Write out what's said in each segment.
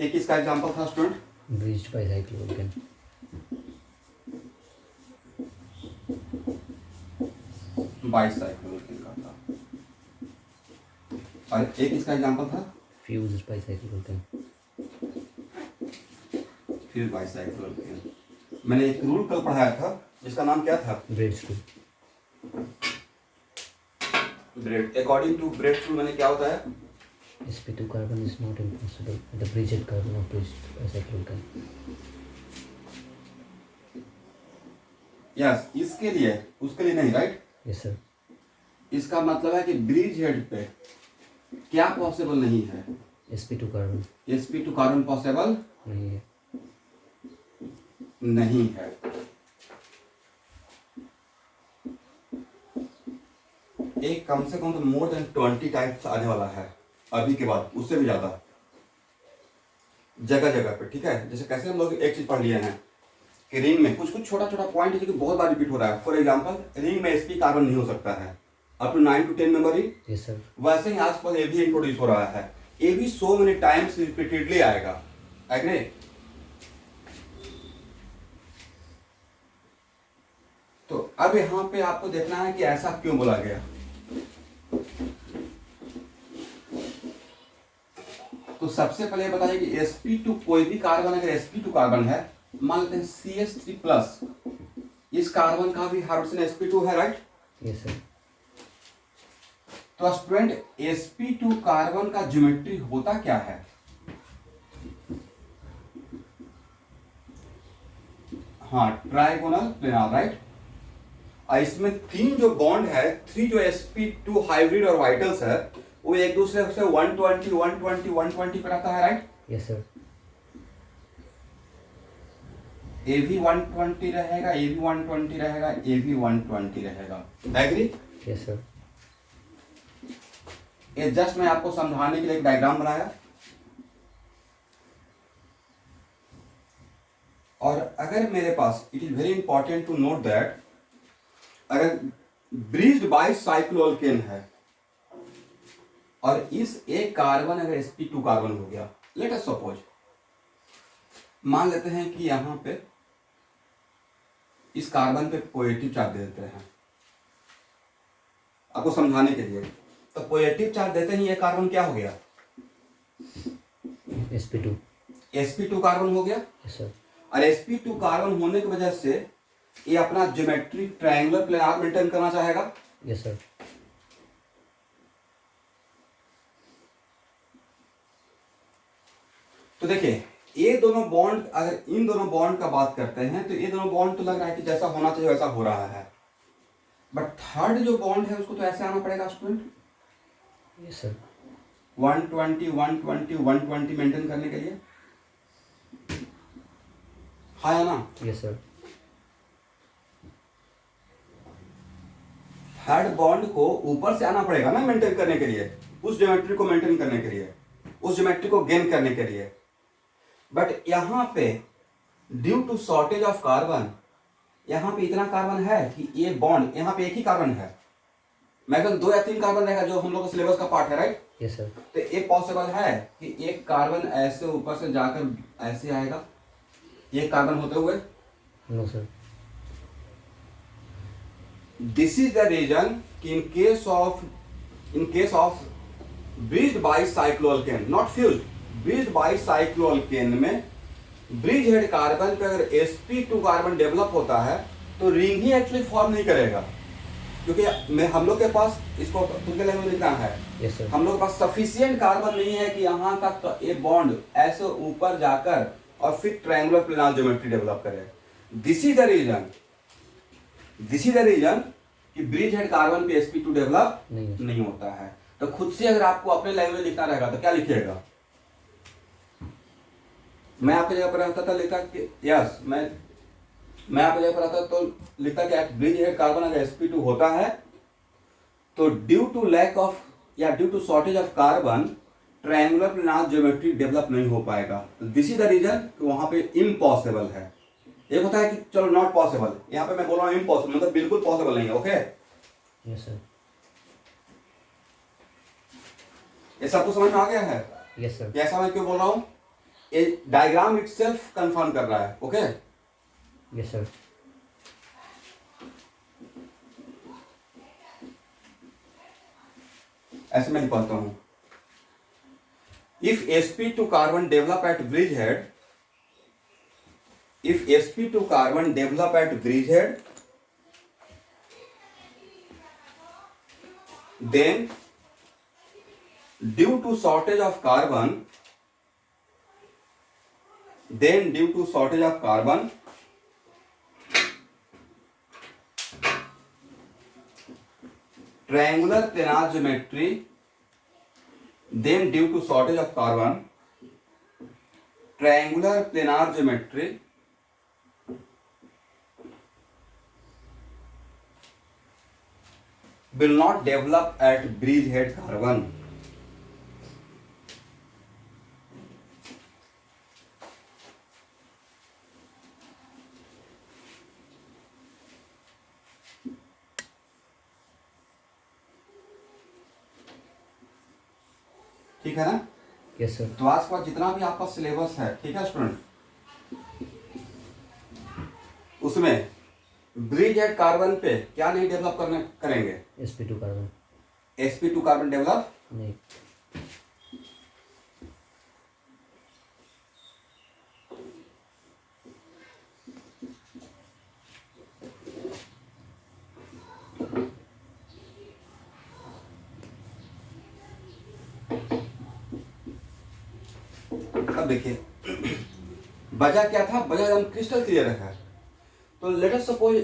एक इसका एग्जांपल था स्टूडेंट, ब्रिज्ड बाय साइक्लोकेन। बाईसाइक्लोकेन का था, और एक इसका एग्जांपल था फ्यूज्ड बाय साइक्लोकेन। फिर बाईसाइक्लोकेन। मैंने एक रूल कल पढ़ाया था जिसका नाम क्या था? Bredt's rule. Bredt, according to Bredt rule मैंने क्या होता है? sp2 carbon is not impossible at the bridged carbon of bridged by cycloken। Yes, इसके लिए, उसके लिए नहीं, राइट? Yes sir. इसका मतलब है कि ब्रिज हेड पे क्या पॉसिबल नहीं है? sp2 carbon sp2 carbon possible नहीं है। नहीं है। एक कम से कम तो मोर देन 20 टाइप्स आने वाला है अभी के बाद, उससे भी ज्यादा जगह जगह पे, ठीक है? जैसे कैसे हम लोग एक चीज पढ़ लिए हैं कि रिंग में कुछ कुछ छोटा छोटा पॉइंट है जो कि बहुत बार रिपीट हो रहा है। फॉर एग्जांपल, रिंग में sp कार्बन नहीं हो सकता है up to 9 to 10 member ring. Yes sir. वैसे ही आसपास ए भी इंट्रोड्यूस हो रहा है, ए भी सो मेनी टाइम्स रिपीटेडली आएगा। एग्री? तो अब यहां पे आपको देखना है कि ऐसा क्यों बोला गया। तो सबसे पहले बताइए कि sp2 कोई भी कार्बन अगर sp2 कार्बन है, मान लेते हैं CH3 प्लस, इस कार्बन का भी हाइड्रोजन sp2 है, राइट? Yes sir. तो स्टूडेंट, sp2 कार्बन का ज्योमेट्री होता क्या है? हाँ, ट्राइगोनल प्लेनार, राइट? और इसमें तीन जो बॉन्ड है, थ्री जो sp2 हाइब्रिड और वाइटल्स है, वो एक दूसरे से 120 120 120 पर आता है, राइट? Yes sir. ए भी 120 रहेगा, ए भी 120 रहेगा, ए भी 120 रहेगा। एग्री? Yes sir. ये जस्ट मैं आपको समझाने के लिए एक डायग्राम बनाया। और अगर मेरे पास, it is very important to note that, अगर ब्रिज्ड बाय साइक्लोअल्केन है और इस एक कार्बन अगर sp2 कार्बन हो गया, लेट अस सपोज, मान लेते हैं कि यहां पे इस कार्बन पे पॉजिटिव चार्ज देते हैं आपको समझाने के लिए। तो पॉजिटिव चार्ज देते ही ये कार्बन क्या हो गया? sp2। sp2 कार्बन हो गया। Yes sir. और sp2 कार्बन होने की वजह से ये अपना ज्योमेट्री ट्रायंगुलर प्लेनार मेंटेन करना चाहेगा। Yes sir. तो देखिए, ये दोनों बॉन्ड, अगर इन दोनों बॉन्ड का बात करते हैं तो ये दोनों बॉन्ड तो लग रहा है कि जैसा होना चाहिए वैसा हो रहा है, बट थर्ड जो बॉन्ड है उसको तो ऐसे आना पड़ेगा स्टूडेंट, यस सर। 120 120 120 मेंटेन करने के लिए, हाँ या ना? Yes sir. थर्ड बॉन्ड को ऊपर से आना पड़ेगा ना मेंटेन करने के लिए, उस ज्योमेट्री को मेंटेन करने के लिए, उस ज्योमेट्री को गेन करने के लिए। बट यहां पे due to shortage of carbon, यहां पे इतना कार्बन है कि ये बॉन्ड, यहां पे एक ही कार्बन है, मैक्सिमम 2 या 3 कार्बन रहेगा जो हम लोग का सिलेबस का पार्ट है, राइट? Yes sir. तो ये पॉसिबल है कि एक कार्बन ऐसे ऊपर से जाकर ऐसे आएगा, एक कार्बन होते हुए? No sir. This is the reason कि in case of bridged by cycloalkane, not fused, bridged by cycloalkane में ब्रिज हेड कार्बन पे अगर sp2 कार्बन डेवलप होता है तो रिंग ही एक्चुअली फॉर्म नहीं करेगा, क्योंकि हम लोग के पास, इसको तुमके लैंग्वेज में लिखना है, यस सर। हम लोग के पास सफिशिएंट कार्बन नहीं है कि यहाँ तक तो ये बॉन्ड ऐसे ऊपर जाकर और फिर ट्रायंगुलर प्लेनार ज्योमेट्री डेवलप करे। दिस इज द रीजन कि ब्रिज हेड कार्बन पे sp2 डेवलप नहीं होता है। तो खुद से अगर आपको अपने लैंग्वेज लिखना रहेगा तो क्या लिखिएगा? मैं आपकी जगह पर रहता था लिखा कि यस, मैं आपकी जगह पर रहता तो लिखता कि ब्रिज हेड कार्बन अगर sp2 होता है तो ड्यू टू लैक ऑफ या due to shortage of carbon triangular planar geometry develop नहीं हो पाएगा। दिस इज द रीजन कि वहां पे इम्पॉसिबल है। एक होता है कि चलो नॉट पॉसिबल, यहाँ पे मैं बोल रहा हूँ इम्पॉसिबल, मतलब बिल्कुल पॉसिबल नहीं है। Okay, yes sir. ये सब तो समझ में आ गया है? Yes sir. ऐसा मैं क्यों बोल रहा हूँ? ये डायग्राम इटसेल्फ कंफर्म कर रहा है. Okay Yes, sir. ऐसे मैं लिखवाता हूं. If sp2 carbon develop at bridge head, if sp2 carbon develop at bridge head, then due to shortage of carbon, triangular planar geometry, then due to shortage of carbon, triangular planar geometry will not develop at bridge head carbon. ठीक है ना. Yes, sir. तो आज का जितना भी आपका syllabus है, ठीक है स्टूडेंट, उसमें ब्रिज हेड कार्बन पे क्या नहीं डेवलप करेंगे. sp2 carbon. sp2 carbon develop नहीं. अब देखिए वजह क्या था, वजह एकदम क्रिस्टल क्लियर है. तो लेट अस सपोज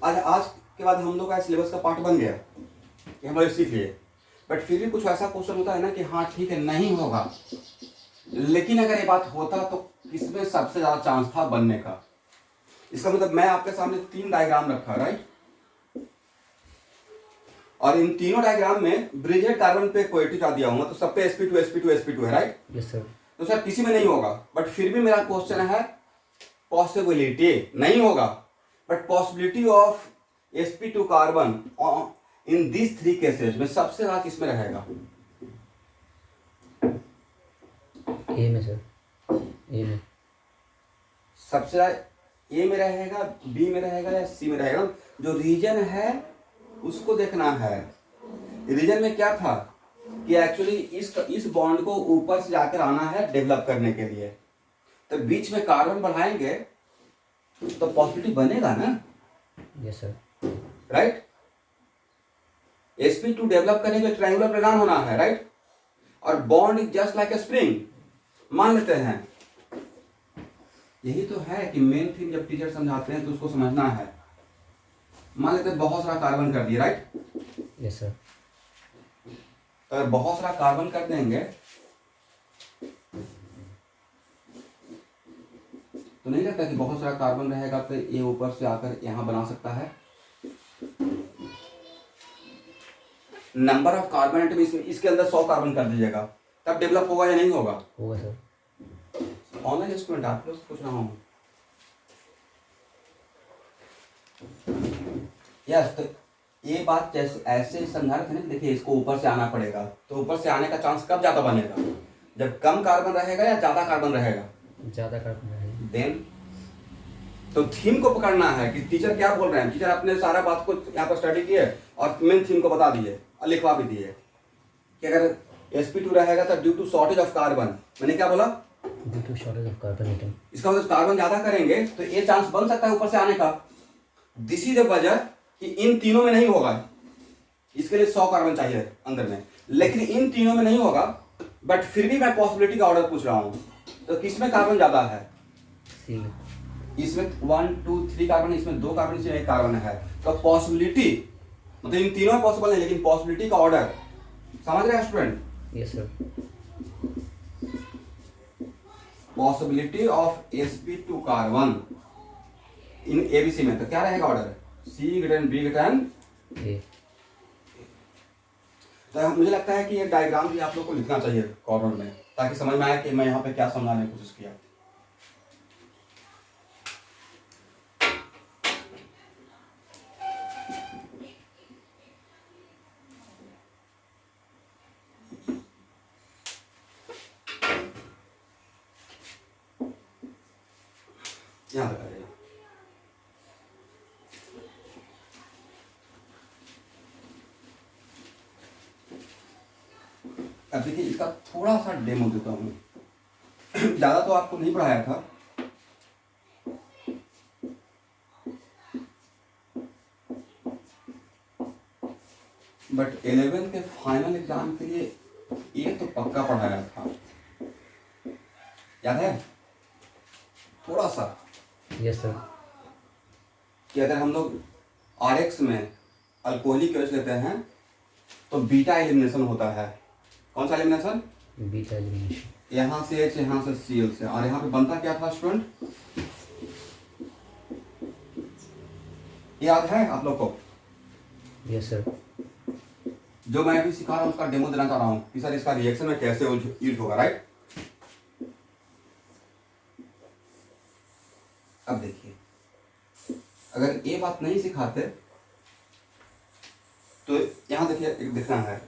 आज के बाद हम लोग का सिलेबस का पार्ट बन गया कि हम लोग सीख लिए, बट फिर भी कुछ ऐसा क्वेश्चन होता है ना कि हाँ ठीक है नहीं होगा, लेकिन अगर ये बात होता तो किसमें सबसे ज्यादा चांस था बनने का. इसका मतलब मैं आपके सामने 3 डायग्राम रखा, राइट, और इन तीनों डायग्राम में ब्रिज हेड कार्बन पे क्वांटिटी दिया होगा, तो सब पे sp2 है, राइट. Yes, sir. तो सर किसी में नहीं होगा, बट फिर भी मेरा क्वेश्चन है पॉसिबिलिटी नहीं होगा, but possibility of sp2 carbon in this 3 cases में सबसे ज्यादा किसमें रहेगा. A में sir. A में. सबसे ज्यादा ए में रहेगा, बी में रहेगा या सी में रहेगा. जो रीजन है उसको देखना है. रीजन में क्या था कि एक्चुअली इस बॉन्ड को ऊपर से जाकर आना है डेवलप करने के लिए, तो बीच में कार्बन बढ़ाएंगे तो पॉसिबिलिटी बनेगा ना. Yes, sir. Right. sp2 develop करने के लिए ट्रायंगुलर प्लानर होना है, राइट, और bond is just like a spring मान लेते हैं. यही तो है कि मेन थिंग जब टीचर समझाते हैं तो उसको समझना है. मान लेते हैं बहुत सारा कार्बन कर दिया, राइट. Yes, sir. तो अगर बहुत सारा कार्बन कर देंगे तो नहीं लगता कि बहुत सारा कार्बन रहेगा तो ये ऊपर से आकर यहां बना सकता है. नंबर ऑफ कार्बन एटम इसके अंदर 100 कार्बन कर दीजिएगा, तब डेवलप होगा या नहीं होगा. होगा सर. ऑनलाइन स्टूडेंट आप लोग से पूछ रहा हूँ. यस, तो ये बात जैसे ऐसे समझा रहे थे ना, देखिए इसको ऊपर से आना पड़ेगा, तो ऊपर से आने का चांस कब ज्यादा बनेगा, जब कम कार्बन रहेगा या ज्यादा कार्बन रहेगा. ज़्यादा कार्बन रहेगा. देन तो थीम को पकड़ना है कि टीचर क्या बोल रहे हैं. टीचर अपने सारा बात को यहाँ पर स्टडी किए और मेन थीम को बता दिए और लिखवा भी दिए कि अगर sp2 रहेगा तो due to shortage of carbon. मैंने क्या बोला, due to shortage of carbon atom. इसका मतलब कार्बन ज्यादा करेंगे तो ये चांस बन सकता है ऊपर से आने का. दिस इज द वजह कि इन तीनों में नहीं होगा. इसके लिए 100 कार्बन चाहिए अंदर में, लेकिन इन तीनों में नहीं होगा. बट फिर भी मैं पॉसिबिलिटी का ऑर्डर पूछ रहा हूँ. तो किसमें कार्बन ज्यादा है, सी में. इसमें 1 2 3 कार्बन, इसमें 2 कार्बन, इसमें 1 कार्बन है. तो पॉसिबिलिटी मतलब इन तीनों में पॉसिबल नहीं, लेकिन पॉसिबिलिटी का ऑर्डर समझ रहे हैं student. Yes sir. Possibility of sp2 carbon in ABC में तो क्या रहेगा order, C greater than B greater than A. तो मुझे लगता है कि ये डायग्राम भी आप लोग को लिखना चाहिए कॉर्नर में, ताकि समझ में आए कि मैं यहाँ पे क्या समझाने की कोशिश किया. यहाँ तक आ जाएगा। अब देखिए इसका थोड़ा सा डेमो देता हूँ। ज़्यादा तो आपको नहीं पढ़ाया था, बट 11 के फाइनल एग्जाम के लिए ये तो पक्का पढ़ाया था, याद है थोड़ा सा? Yes sir. कि अगर हम लोग RX में अल्कोहलिक एसिड लेते हैं तो बीटा एलिमिनेशन होता है। कौन सा एलिमिनेशन? Beta elimination. यहाँ से H, यहाँ से Cl से, और यहाँ पे बनता क्या था स्टूडेंट, याद है आप लोग को? Yes sir. जो मैं अभी सिखा रहा हूँ उसका डेमो देना चाह रहा हूँ कि सर इसका रिएक्शन में कैसे यूज होगा, राइट? अब देखिए, अगर ये बात नहीं सिखाते तो यहाँ देखिए एक दिखना है,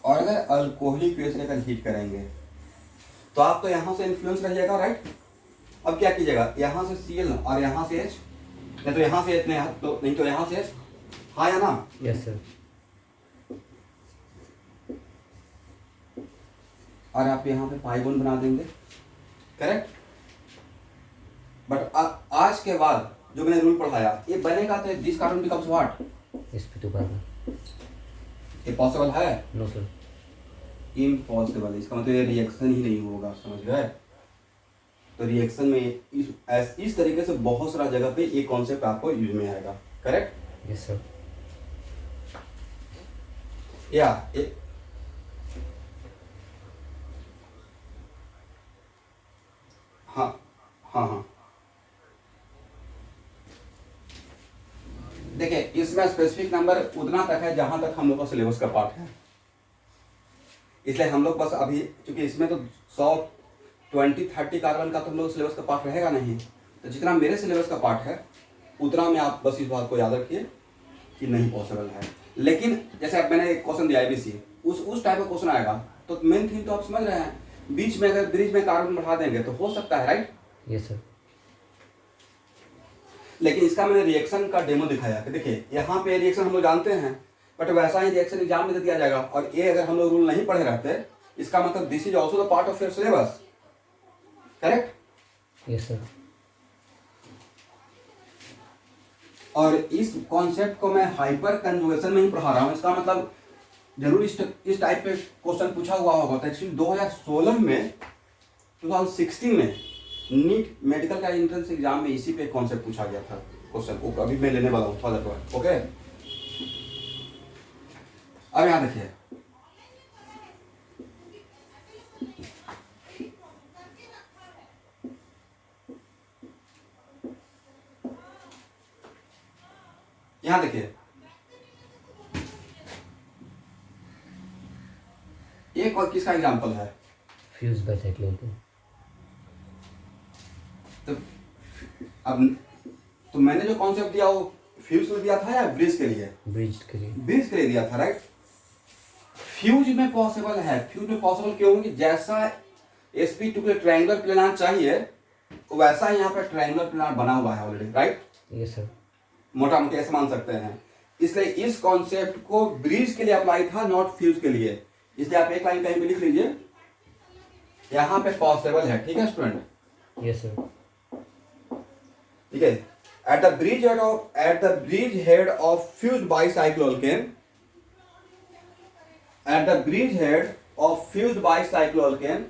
और अगर अल्कोहलिक बेस लेकर हीट करेंगे तो आप तो यहाँ से इन्फ्लुएंस रहिएगा, राइट? अब क्या कीजिएगा, यहाँ से Cl और यहाँ से H, नहीं तो यहाँ से H नहीं तो यहाँ से H, हाँ या ना? Yes sir. और आप यहाँ पे पाई बॉन्ड बना देंगे, करेक्ट? बट आज के बाद जो मैंने रूल पढ़ाया ये बनेगा तो this carbon becomes what? sp2 carbon. ये पॉसिबल है? No sir. इम्पॉसिबल। इसका मतलब ये रिएक्शन ही नहीं होगा, समझ गए? तो रिएक्शन में इस तरीके से बहुत सारा जगह पे ये कॉन्सेप्ट आपको यूज में आएगा, करेक्ट? Yes sir. या हाँ हाँ हाँ, देखिए इसमें स्पेसिफिक नंबर उतना तक है जहां तक हम लोग का सिलेबस का पार्ट है, इसलिए हम लोग बस अभी, क्योंकि इसमें तो 120-30 कार्बन का तो हम लोग सिलेबस का पार्ट रहेगा नहीं, तो जितना मेरे सिलेबस का पार्ट है उतना में आप बस इस बात को याद रखिए कि नहीं पॉसिबल है। लेकिन जैसे अब मैंने एक क्वेश्चन दिया IBC, उस टाइप का क्वेश्चन आएगा तो मेन थिंग तो आप समझ रहे हैं, बीच में अगर ब्रिज में कार्बन बढ़ा देंगे तो हो सकता है, राइट? Yes sir. लेकिन इसका मैंने रिएक्शन का डेमो दिखाया कि देखिए यहाँ पे रिएक्शन हम लोग जानते हैं, बट वैसा ही रिएक्शन एग्जाम में दे दिया जाएगा, और ये अगर हम लोग रूल नहीं पढ़े रहते इसका मतलब this is also the part of your syllabus, correct? Yes sir. और इस कॉन्सेप्ट को मैं हाइपर कंजुगेशन में ही पढ़ा रहा हूँ। इसका मतलब जरूर इस टाइप पे क्वेश्चन पूछा हुआ होगा। तो एक्चुअली 2016 में 2016 में नीट मेडिकल का एंट्रेंस एग्जाम में इसी पे कॉन्सेप्ट पूछा गया था क्वेश्चन, वो अभी मैं लेने वाला हूँ थोड़ा देर। ओके, अब यहाँ देखिए, यहाँ देखिए एक और किसका एग्जाम्पल है? Fuse by cyclohexane. तो अब तो मैंने जो कॉन्सेप्ट दिया वो फ्यूज में दिया था या ब्रिज के लिए? ब्रिज के लिए। ब्रिज के लिए दिया था, राइट? फ्यूज में पॉसिबल है। फ्यूज में पॉसिबल क्यों होगी? जैसा sp2 के ट्रायंगुलर प्लेनार चाहिए वैसा ही यहाँ पर ट्रायंगुलर प्लेनार बना हुआ है ऑलरेडी, राइट? Yes sir. मोटा मोटी ऐसे मान सकते हैं। इसलिए इस कॉन्सेप्ट को ब्रिज के लिए अप्लाई था, नॉट फ्यूज के लिए। इसलिए आप एक लाइन कहीं पे लिख लीजिए, यहाँ पे पॉसिबल है, ठीक है स्टूडेंट? Yes sir. ठीक है, at the bridge head of fused bicycloalkane, at the bridgehead of fused bicycloalkane,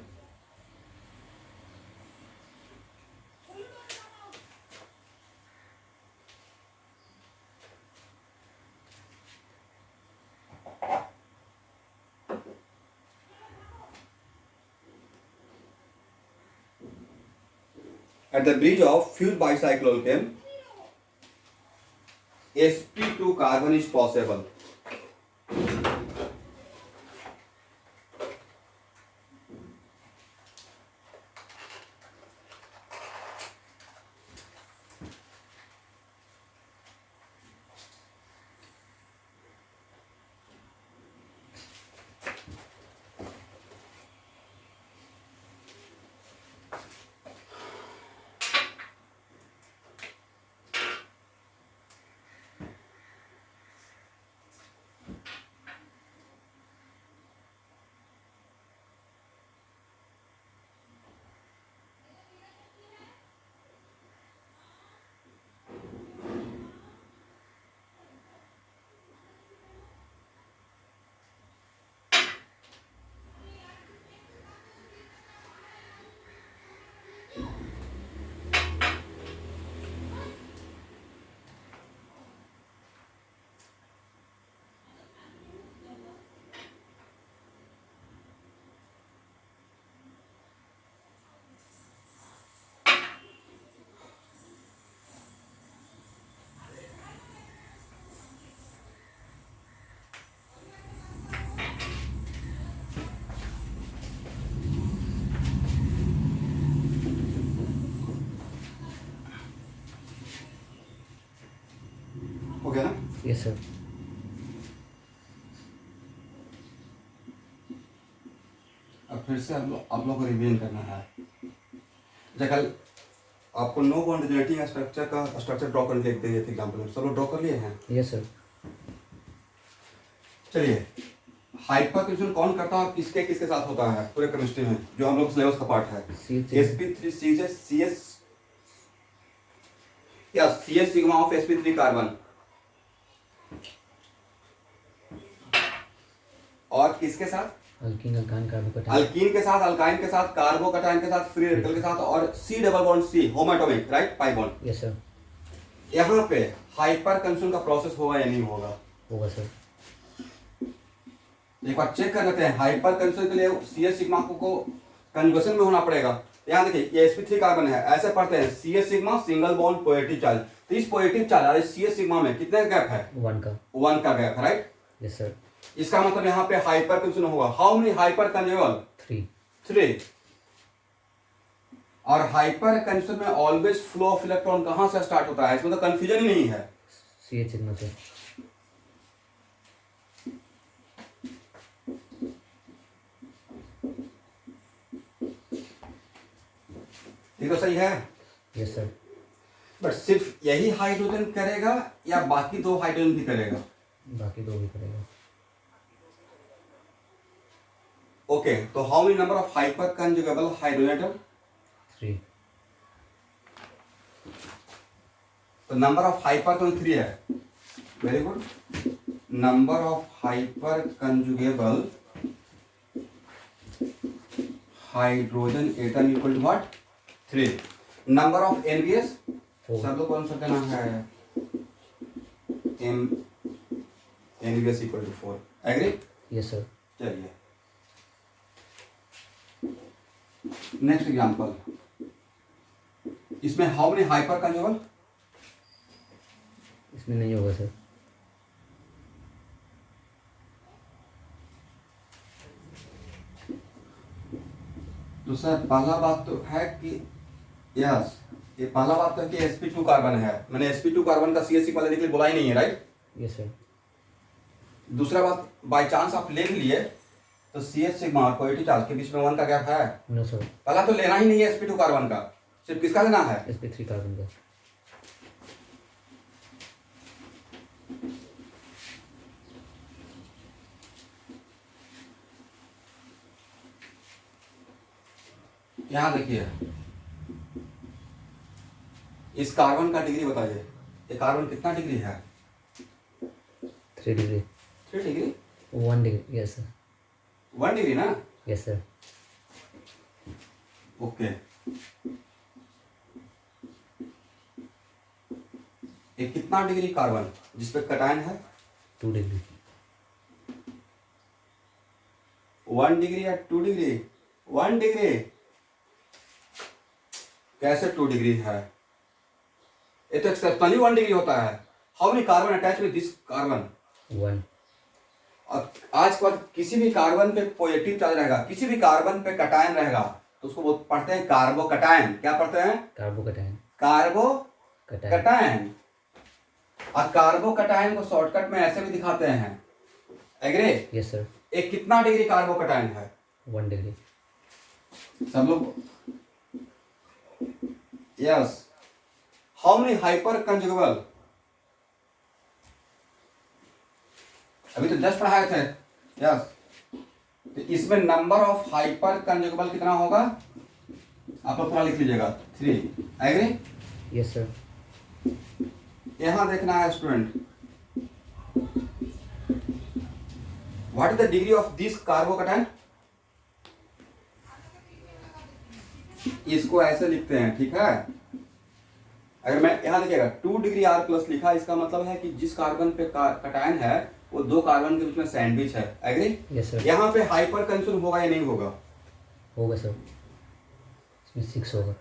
at the bridge of fused bicycloalkane, sp2 carbon is possible. Yes, sir. अब फिर से आप लोग को रिवीजन करना है। कल आपको नो बॉन्ड जनरेटिंग स्ट्रक्चर का स्ट्रक्चर ड्रॉ करने के लिए दिए थे एग्जाम्पल, सब लोग ड्रॉ कर लिए हैं। Yes, sir. चलिए, हाइपर कंजन कौन करता है और किसके किसके साथ होता है पूरे केमिस्ट्री में, जो हम लोग सिलेबस का पार्ट है। sp3 CS या CS sigma of sp3 carbon, और किसके साथ? अल्कीन, अल्कान, कार्बोकटाइन। अल्कीन के साथ, अल्काइन के साथ, कार्बोकटाइन के साथ, फ्री रेडिकल के साथ, और C double bond C homoatomic, right, pi bond. Yes sir. यहाँ पे हाइपर कंजन का प्रोसेस होगा या नहीं होगा? होगा सर। एक बार चेक कर लेते हैं। हाइपर कंजन के लिए CS सिग्मा को कंजुगेशन में होना पड़ेगा। यहाँ देखिए, ये sp3 कार्बन है, ऐसे पढ़ते हैं CS sigma single bond positive charge. तो इस पॉजिटिव चार्ज CS सिग्मा में कितने गैप है? 1 का गैप है, राइट। Yes sir. इसका मतलब यहाँ पे हाइपर कंजन होगा। How many hyper conjugable? 3। और हाइपर कंजन में ऑलवेज फ्लो ऑफ इलेक्ट्रॉन कहां से स्टार्ट होता है? इसमें तो कंफ्यूजन ही नहीं है। CH सिग्मा से। ये तो सही है। Yes sir. बट सिर्फ यही हाइड्रोजन करेगा या बाकी 2 हाइड्रोजन भी करेगा? बाकी 2 भी करेगा। ओके, तो how many number of hyper conjugable hydrogen atom? 3। तो नंबर ऑफ हाइपर तो 3 है। Very good. Number of hyper conjugable hydrogen atom equal to what? 3। Number of NBS 4। सब लोग कौन सा देना है? NBS equal to 4। Agree? Yes sir. चलिए नेक्स्ट एग्जांपल। इसमें हाउ मेनी हाइपर कंजुगेबल? इसमें नहीं होगा सर। तो सर पहला बात तो है कि यस, ये पहला बात तो है कि sp2 कार्बन है। मैंने sp2 कार्बन का CH सिग्मा लेने के लिए बोला ही नहीं है, राइट। Yes sir. दूसरा बात, बाय चांस आप ले लिए तो CH सिग्मा और पॉजिटिव चार्ज के बीच में 1 का गैप है? No sir. पहला तो लेना ही नहीं है sp2 कार्बन का, सिर्फ किसका लेना है? sp3 कार्बन का। यहां देखिए, इस कार्बन का डिग्री बताइए। ये कार्बन कितना डिग्री है? 3 degree. 3 degree? 1 degree. Yes sir. 1 degree ना? Yes sir. ओके। ये कितना डिग्री कार्बन जिसपे कटायन है? 2 डिग्री। 1 डिग्री या 2 डिग्री? 1 डिग्री। कैसे 2 डिग्री है? ये तो एक्सेप्शनली 1 डिग्री होता है। How many carbon attach with this carbon? 1। और आज के बाद किसी भी कार्बन पे पॉजिटिव चार्ज रहेगा, किसी भी कार्बन पे कटायन रहेगा, तो उसको वो पढ़ते हैं कार्बोकटायन। क्या पढ़ते हैं? कार्बोकटाइन। कार्बोकटायन। और कार्बोकटायन को शॉर्टकट में ऐसे भी दिखाते हैं। एग्री? Yes sir. एक कितना डिग्री कार्बोकटायन है? 1 डिग्री। सब लोग yes. How many hyper conjugable? अभी तो जस्ट पढ़ाए थे। यस। तो इसमें नंबर ऑफ हाइपर कंजुगेबल कितना होगा? आप लोग पूरा लिख लीजिएगा, 3। एग्री? Yes sir. यहां देखना है student, what is the degree of this carbocation? इसको ऐसे लिखते हैं, ठीक है। अगर मैं यहां देखिएगा 2 डिग्री R प्लस लिखा, इसका मतलब है कि जिस कार्बन पे कटायन है वो 2 कार्बन के बीच में सैंडविच है। एग्री? Yes sir. यहाँ पे हाइपर कंजन होगा या नहीं होगा? होगा सर। इसमें 6 होगा।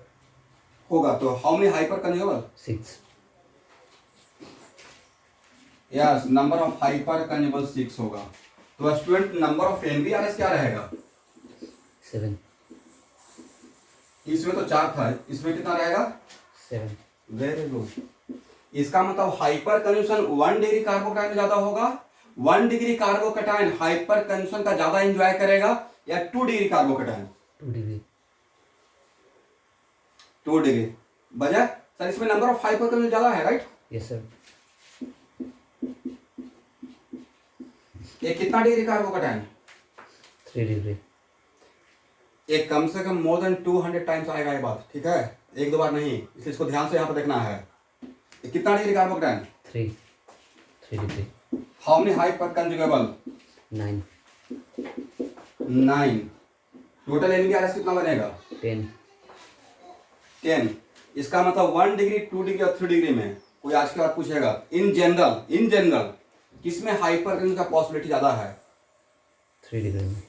होगा। तो how many hyper conjugable? 6। Yes, number of hyper conjugable 6 होगा। तो स्टूडेंट नंबर ऑफ NBRs क्या रहेगा? 7। इसमें तो 4 था, इसमें कितना रहेगा? 7। Very good. इसका मतलब हाइपर कंजम्पशन 1 डिग्री कार्बोकटाइन में ज्यादा होगा, 1 डिग्री कार्बोकटाइन हाइपर कंजम्पशन का ज्यादा एंजॉय करेगा, या 2 डिग्री कार्बोकटाइन 2 डिग्री। 2 डिग्री। वजह सर इसमें नंबर ऑफ हाइपर कंजम्पशन ज्यादा है, राइट? Yes sir. ये कितना डिग्री कार्बोकटाइन? 3 डिग्री। एक कम से कम मोर देन 200 टाइम्स आएगा ये बात, ठीक है? एक दो बार नहीं, इसलिए इसको ध्यान से यहाँ पर देखना है। ये कितना degree carbocation? 3 degree. How many hyper conjugable? 9। 9। Total NBRS कितना बनेगा? 10। 10। इसका मतलब 1 डिग्री, 2 डिग्री और 3 डिग्री में कोई आज के बाद पूछेगा इन जनरल किसमें हाइपर कंजम्पशन का पॉसिबिलिटी ज्यादा है? 3 डिग्री में।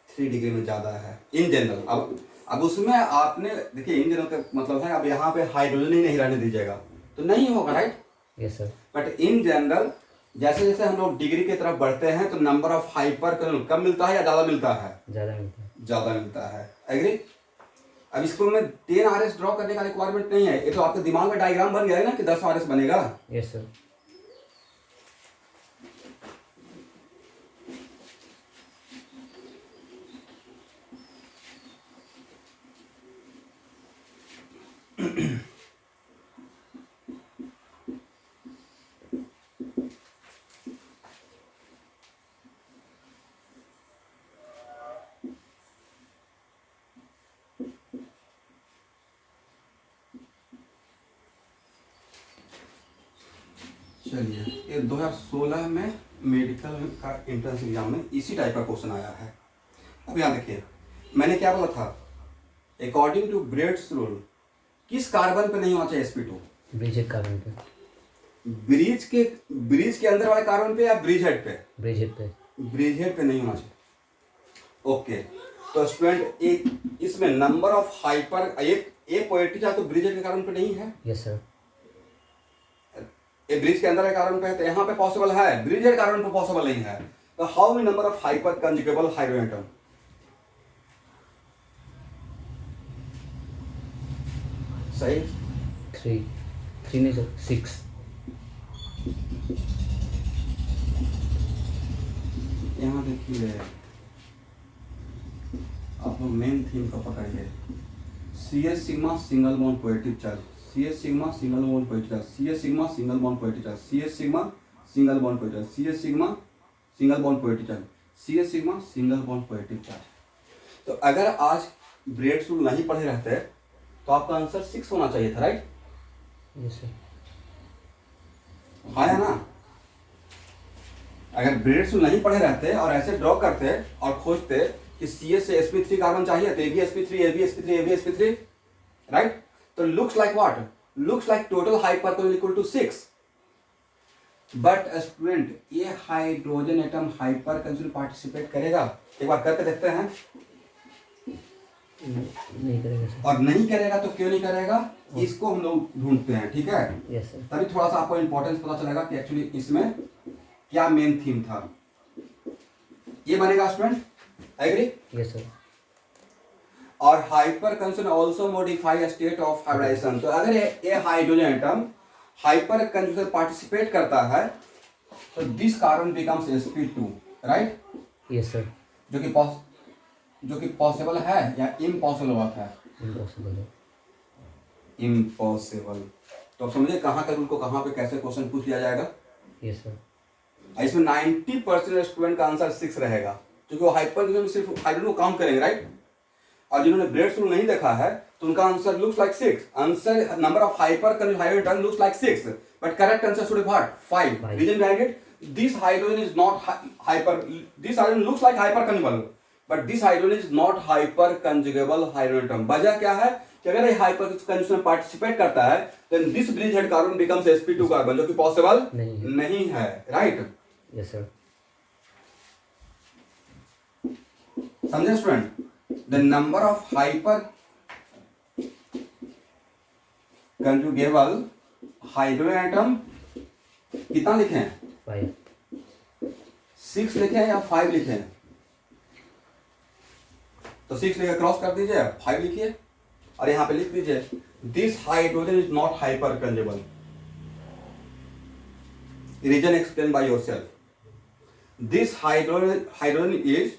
3 डिग्री में ज्यादा है इन जनरल। अब उसमें आपने देखिए इन जनरल का मतलब है अब यहाँ पे हाइड्रोजन ही नहीं रहने दीजिएगा तो नहीं होगा, right? Yes sir. But in general जैसे जैसे हम लोग डिग्री की तरफ बढ़ते हैं तो नंबर ऑफ हाइपर कंजम्पशन कम मिलता है या ज्यादा मिलता है? ज़्यादा मिलता है। ज्यादा मिलता है। एग्री? अब इसको में 10 RS ड्रॉ करने का रिक्वायरमेंट नहीं है, ये तो आपके दिमाग में डायग्राम बन गया है ना कि 10 RS बनेगा। Yes sir. चलिए, ये 2016 में मेडिकल का एंट्रेंस एग्जाम में इसी टाइप का क्वेश्चन आया है। अब यहाँ देखिए मैंने क्या बोला था, अकॉर्डिंग टू ब्रेड्स रूल किस कार्बन पे नहीं होना चाहिए sp2? ब्रिज कार्बन पे। ब्रिज के अंदर वाले कार्बन पे या ब्रिज हेड पे? ब्रिज हेड पे। ब्रिज हेड पे नहीं होना चाहिए। ओके, तो स्टूडेंट एक इसमें नंबर ऑफ हाइपर एक पोएटिजा तो ब्रिज हेड के कार्बन पे नहीं है। Yes sir. ये ब्रिज के अंदर के कार्बन पे है तो यहाँ पे पॉसिबल है, ब्रिज हेड कार्बन पे पॉसिबल नहीं है। तो how many number of hyper conjugable hydrogen atom? सही? 3 नहीं सर, 6। यहाँ देखिए आप लोग मेन थीम को पकड़िए। CS sigma single bond positive charge, CS sigma single bond positive charge, CS sigma single bond positive charge, CS sigma single bond positive charge, CS sigma single bond positive charge, CS sigma single bond positive charge. तो अगर आज breads rule नहीं पढ़े रहते तो आपका answer 6 होना चाहिए था, राइट? Yes sir. हाँ या ना? अगर ब्रेड्स रूल नहीं पढ़े रहते और ऐसे ड्रॉ करते और खोजते कि CS से sp3 कार्बन चाहिए तो AbsP3 AbsP3 AbsP3, राइट? तो looks like what? Looks like total hyper equal to 6। But student ये hydrogen atom hyper consumption participate करेगा? एक बार करके देखते हैं। नहीं करेगा सर। और नहीं करेगा तो क्यों नहीं करेगा इसको हम लोग ढूंढते हैं, ठीक है? Yes sir. तभी थोड़ा सा आपको इंपॉर्टेंस पता चलेगा कि एक्चुअली इसमें क्या मेन थीम था। ये बनेगा स्टूडेंट, एग्री? Yes sir. और hyper consumption also modify state of hybridization. तो अगर ये hydrogen atom hyper consumption participate करता है तो this carbon becomes sp2, right? Yes sir. जो कि पॉसिबल है या इम्पॉसिबल बात है? इम्पॉसिबल है। इम्पॉसिबल। तो आप समझिए कहाँ का रूल को कहाँ पे कैसे क्वेश्चन पूछ लिया जाएगा। Yes sir. इसमें 90% स्टूडेंट का आंसर 6 रहेगा क्योंकि वो हाइपर कंजम्पशन सिर्फ हाइड्रोजन को काउंट करेंगे, राइट? और जिन्होंने ब्रेड्स रूल नहीं देखा है तो उनका answer looks like 6। Answer number of hyper consumption hydrogen looks like 6, but correct answer should be what? 5। Reason behind it, this hydrogen is not hyper, this hydrogen looks like hyper conjugable but this hydrogen is not hyper conjugable hydrogen atom. वजह क्या है कि अगर ये hyper consumption में participate करता है then this bridge head carbon becomes sp2 carbon, जो कि पॉसिबल नहीं है, राइट? Yes sir. समझे student? The number of hyper conjugable hydrogen atom कितना लिखे हैं? 5। 6 लिखे हैं या 5 लिखे हैं? तो 6 लिखे क्रॉस कर दीजिए, 5 लिखिए और यहाँ पे लिख दीजिए this hydrogen is not hyper conjugable. Reason explain by yourself. This hydrogen is,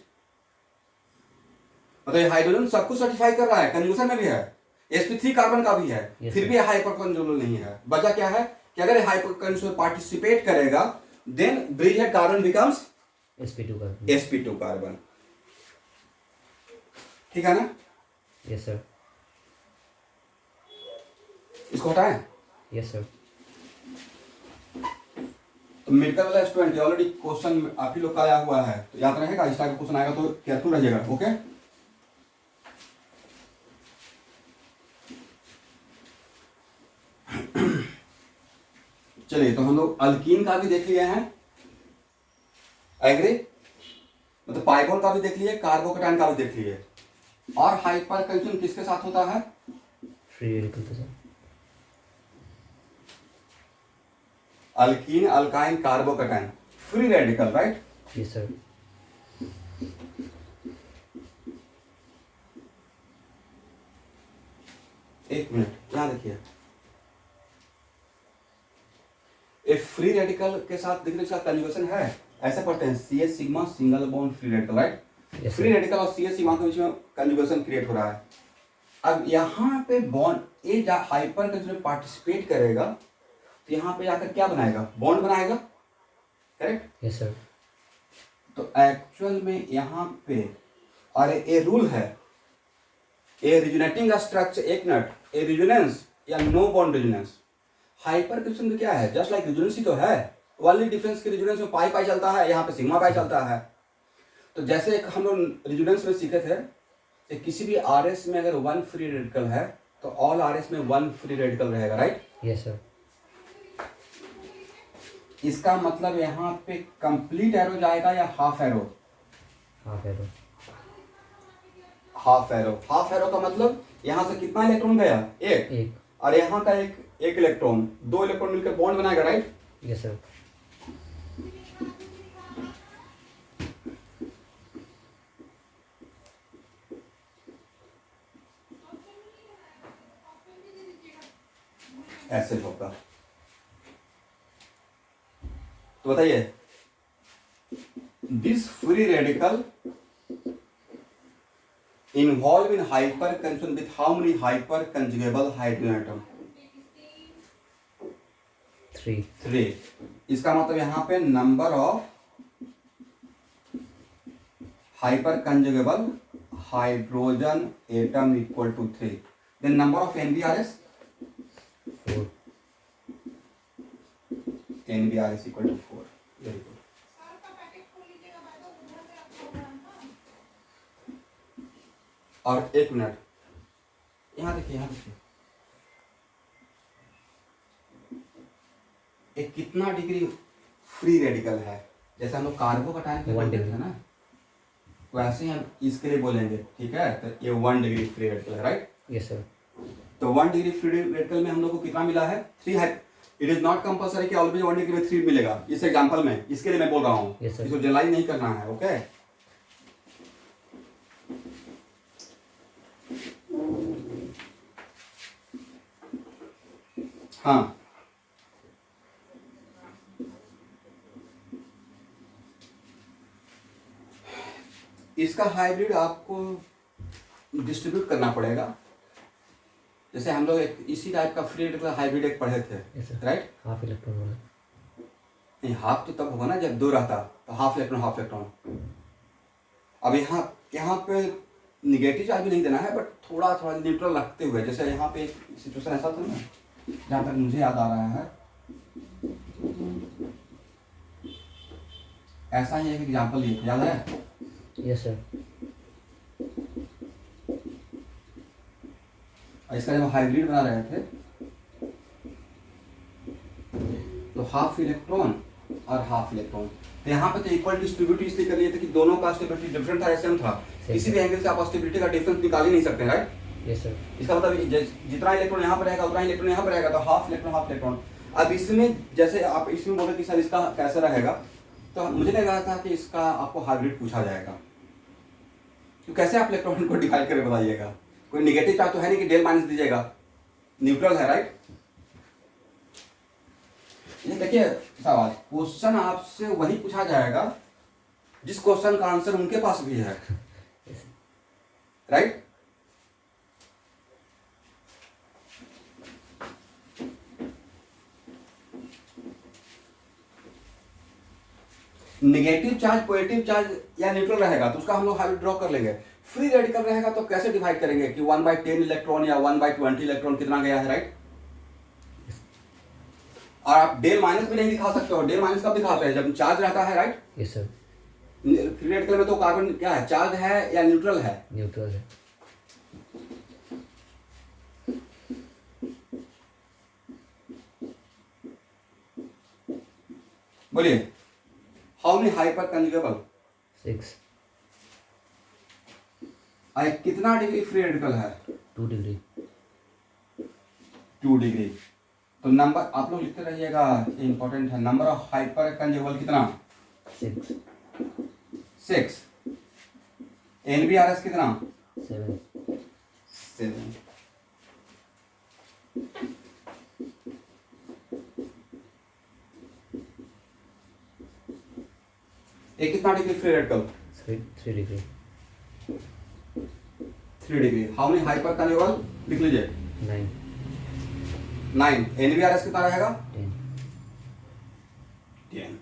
मतलब हाइड्रोजन सब कुछ सर्टिफाई कर रहा है, कंजूगेशन में भी है, sp3 कार्बन का भी है, Yes, फिर sir. भी हाइपर कंजूगेशन नहीं है। वजह क्या है कि अगर हाइपर कंजूगेशन पार्टिसिपेट करेगा then bridge head carbon becomes sp2 carbon. sp2 carbon. ठीक है ना? Yes sir. इसको हटाएं। Yes sir. तो मेडिकल वाला स्टूडेंट ऑलरेडी क्वेश्चन आप ही लोग का आया हुआ है, तो याद रहेगा, इस टाइप का क्वेश्चन आएगा तो केयरफुल रहिएगा। ओके, चलिए तो हम लोग अल्कीन का भी देख लिए हैं, एग्री, मतलब पाइबोल का भी देख लिए, कार्बोकेटाइन का भी देख लिए। और हाइपर कंजूगेशन किसके साथ होता है? Free radical के साथ. Alkyne, alkyne, carbocation, free radical, right? Yes sir. एक मिनट यहाँ देखिए, एक फ्री रेडिकल के साथ देखने का कंजुगेशन है, ऐसा पढ़ते हैं CS sigma single bond free radical, right? Yes, free sir. Radical और CS सिग्मा के बीच में कंजुगेशन क्रिएट हो रहा है। अब यहाँ पे बॉन्ड ए हाइपर कंजुगेशन में पार्टिसिपेट करेगा तो यहाँ पे जाकर क्या बनाएगा? बॉन्ड बनाएगा, करेक्ट? Yes sir. तो एक्चुअल में यहाँ पे, और ए रूल है, ए रिजोनेटिंग स्ट्रक्चर, एक मिनट, ए रिजोनेंस या no bond resonance. Hyperconjugation में क्या है? जस्ट लाइक रिजोनेंस ही तो है, ओनली डिफरेंस की रिजोनेंस में पाई पाई चलता है, यहाँ पे सिग्मा पाई चलता है। तो जैसे एक हम लोग रिजोनेंस में सीखे थे कि किसी भी RS में अगर 1 फ्री रेडिकल है तो ऑल RS में 1 फ्री रेडिकल रहेगा, राइट? Yes sir. इसका मतलब यहाँ पे कंप्लीट एरो जाएगा या half arrow? Half arrow. Half arrow. Half arrow का मतलब यहाँ से कितना इलेक्ट्रॉन गया? एक। एक. और यहाँ का एक इलेक्ट्रॉन, दो इलेक्ट्रॉन मिलकर बॉन्ड बनाएगा, राइट? Yes sir. ऐसे होगा। तो बताइए, this free radical involve in hyper conjugation with how many hyper conjugable hydrogen atom? 3. 3। इसका मतलब यहाँ पे number of hyper conjugable hydrogen atom equal to 3। Then number of NBRS? 4. NBRS equal to 4। Very good. और एक minute यहाँ देखिए, यहाँ देखिए, एक कितना डिग्री फ्री रेडिकल है? जैसे हम लोग कार्बोकेटाइन के 1 बोलते डिग्री थे ना, वैसे ही हम इसके लिए बोलेंगे, ठीक है? तो ये 1 डिग्री फ्री रेडिकल है, राइट? Yes sir. तो 1 डिग्री फ्री रेडिकल में हम लोग को कितना मिला है? 3 है। इट इज नॉट कंपल्सरी कि ऑलवेज 1 डिग्री में 3 मिलेगा। इस एग्जांपल में, इसके लिए मैं बोल रहा हूँ, Yes, sir. इसको जनरलाइज नहीं करना है, ओके? हाँ, इसका हाइब्रिड आपको डिस्ट्रीब्यूट करना पड़ेगा। जैसे हम लोग एक इसी टाइप का फ्री रेडिकल हाइब्रिड एक पढ़े थे, Yes sir. Right? Half electron वाला. नहीं, हाफ तो तब होगा ना जब 2 रहता, तो हाफ इलेक्ट्रॉन। अब यहाँ पे निगेटिव चार्ज भी नहीं देना है, बट थोड़ा थोड़ा न्यूट्रल रखते हुए। जैसे यहाँ पे एक सिचुएशन ऐसा था ना, जहाँ तक मुझे याद आ रहा है, ऐसा ही एक एग्जाम्पल ये याद है? Yes sir. इसका जब हाइब्रिड बना रहे थे तो हाफ इलेक्ट्रॉन और हाफ इलेक्ट्रॉन, तो यहाँ पे तो इक्वल डिस्ट्रीब्यूट इसलिए कर लिए थे कि दोनों का स्टेबिलिटी डिफरेंट था, ऐसे था। किसी भी एंगल से आप स्टेबिलिटी का डिफरेंस निकाल ही नहीं सकते, राइट? Yes sir. इसका मतलब जितना इलेक्ट्रॉन यहाँ पर रहेगा उतना इलेक्ट्रॉन यहाँ पर रहेगा, तो हाफ इलेक्ट्रॉन। अब इसमें जैसे आप इसमें बोले कि सर इसका कैसे रहेगा, तो मुझे लग रहा था कि इसका आपको हाइब्रिड पूछा जाएगा। तो कैसे आप इलेक्ट्रॉन को डिवाइड करके बताइएगा? कोई निगेटिव चार्ज तो है नहीं कि डेल माइनस दीजिएगा, न्यूट्रल है, राइट? ये देखिए सवाल, क्वेश्चन आपसे वही पूछा जाएगा जिस क्वेश्चन का आंसर उनके पास भी है, right? Negative charge, positive charge या न्यूट्रल रहेगा तो उसका हम लोग हाइब्रिड ड्रॉ कर लेंगे। फ्री रेडिकल रहेगा तो कैसे डिवाइड करेंगे कि 1/10 इलेक्ट्रॉन या 1/20 इलेक्ट्रॉन कितना गया है, राइट? और आप डेल माइनस भी नहीं दिखा सकते हो। डेल माइनस कब दिखाते हैं? जब चार्ज रहता है, right? Yes sir. Free radical में तो कार्बन क्या है, चार्ज है या न्यूट्रल है? न्यूट्रल है। बोलिए, हाउ मेनी हाइपर कंजुगेबल? 6। कितना डिग्री फ्री रेडिकल है? 2 डिग्री। 2 डिग्री। तो नंबर आप लोग लिखते रहिएगा, इंपॉर्टेंट है। नंबर ऑफ हाइपर कंजुगेबल कितना? 6। 6। NBRS कितना? 7। 7। ये कितना degree free radical? 3 degree. 3 degree. How many hyper conjugable? लिख लीजिए। 9। 9। NBRS कितना रहेगा? 10। 10।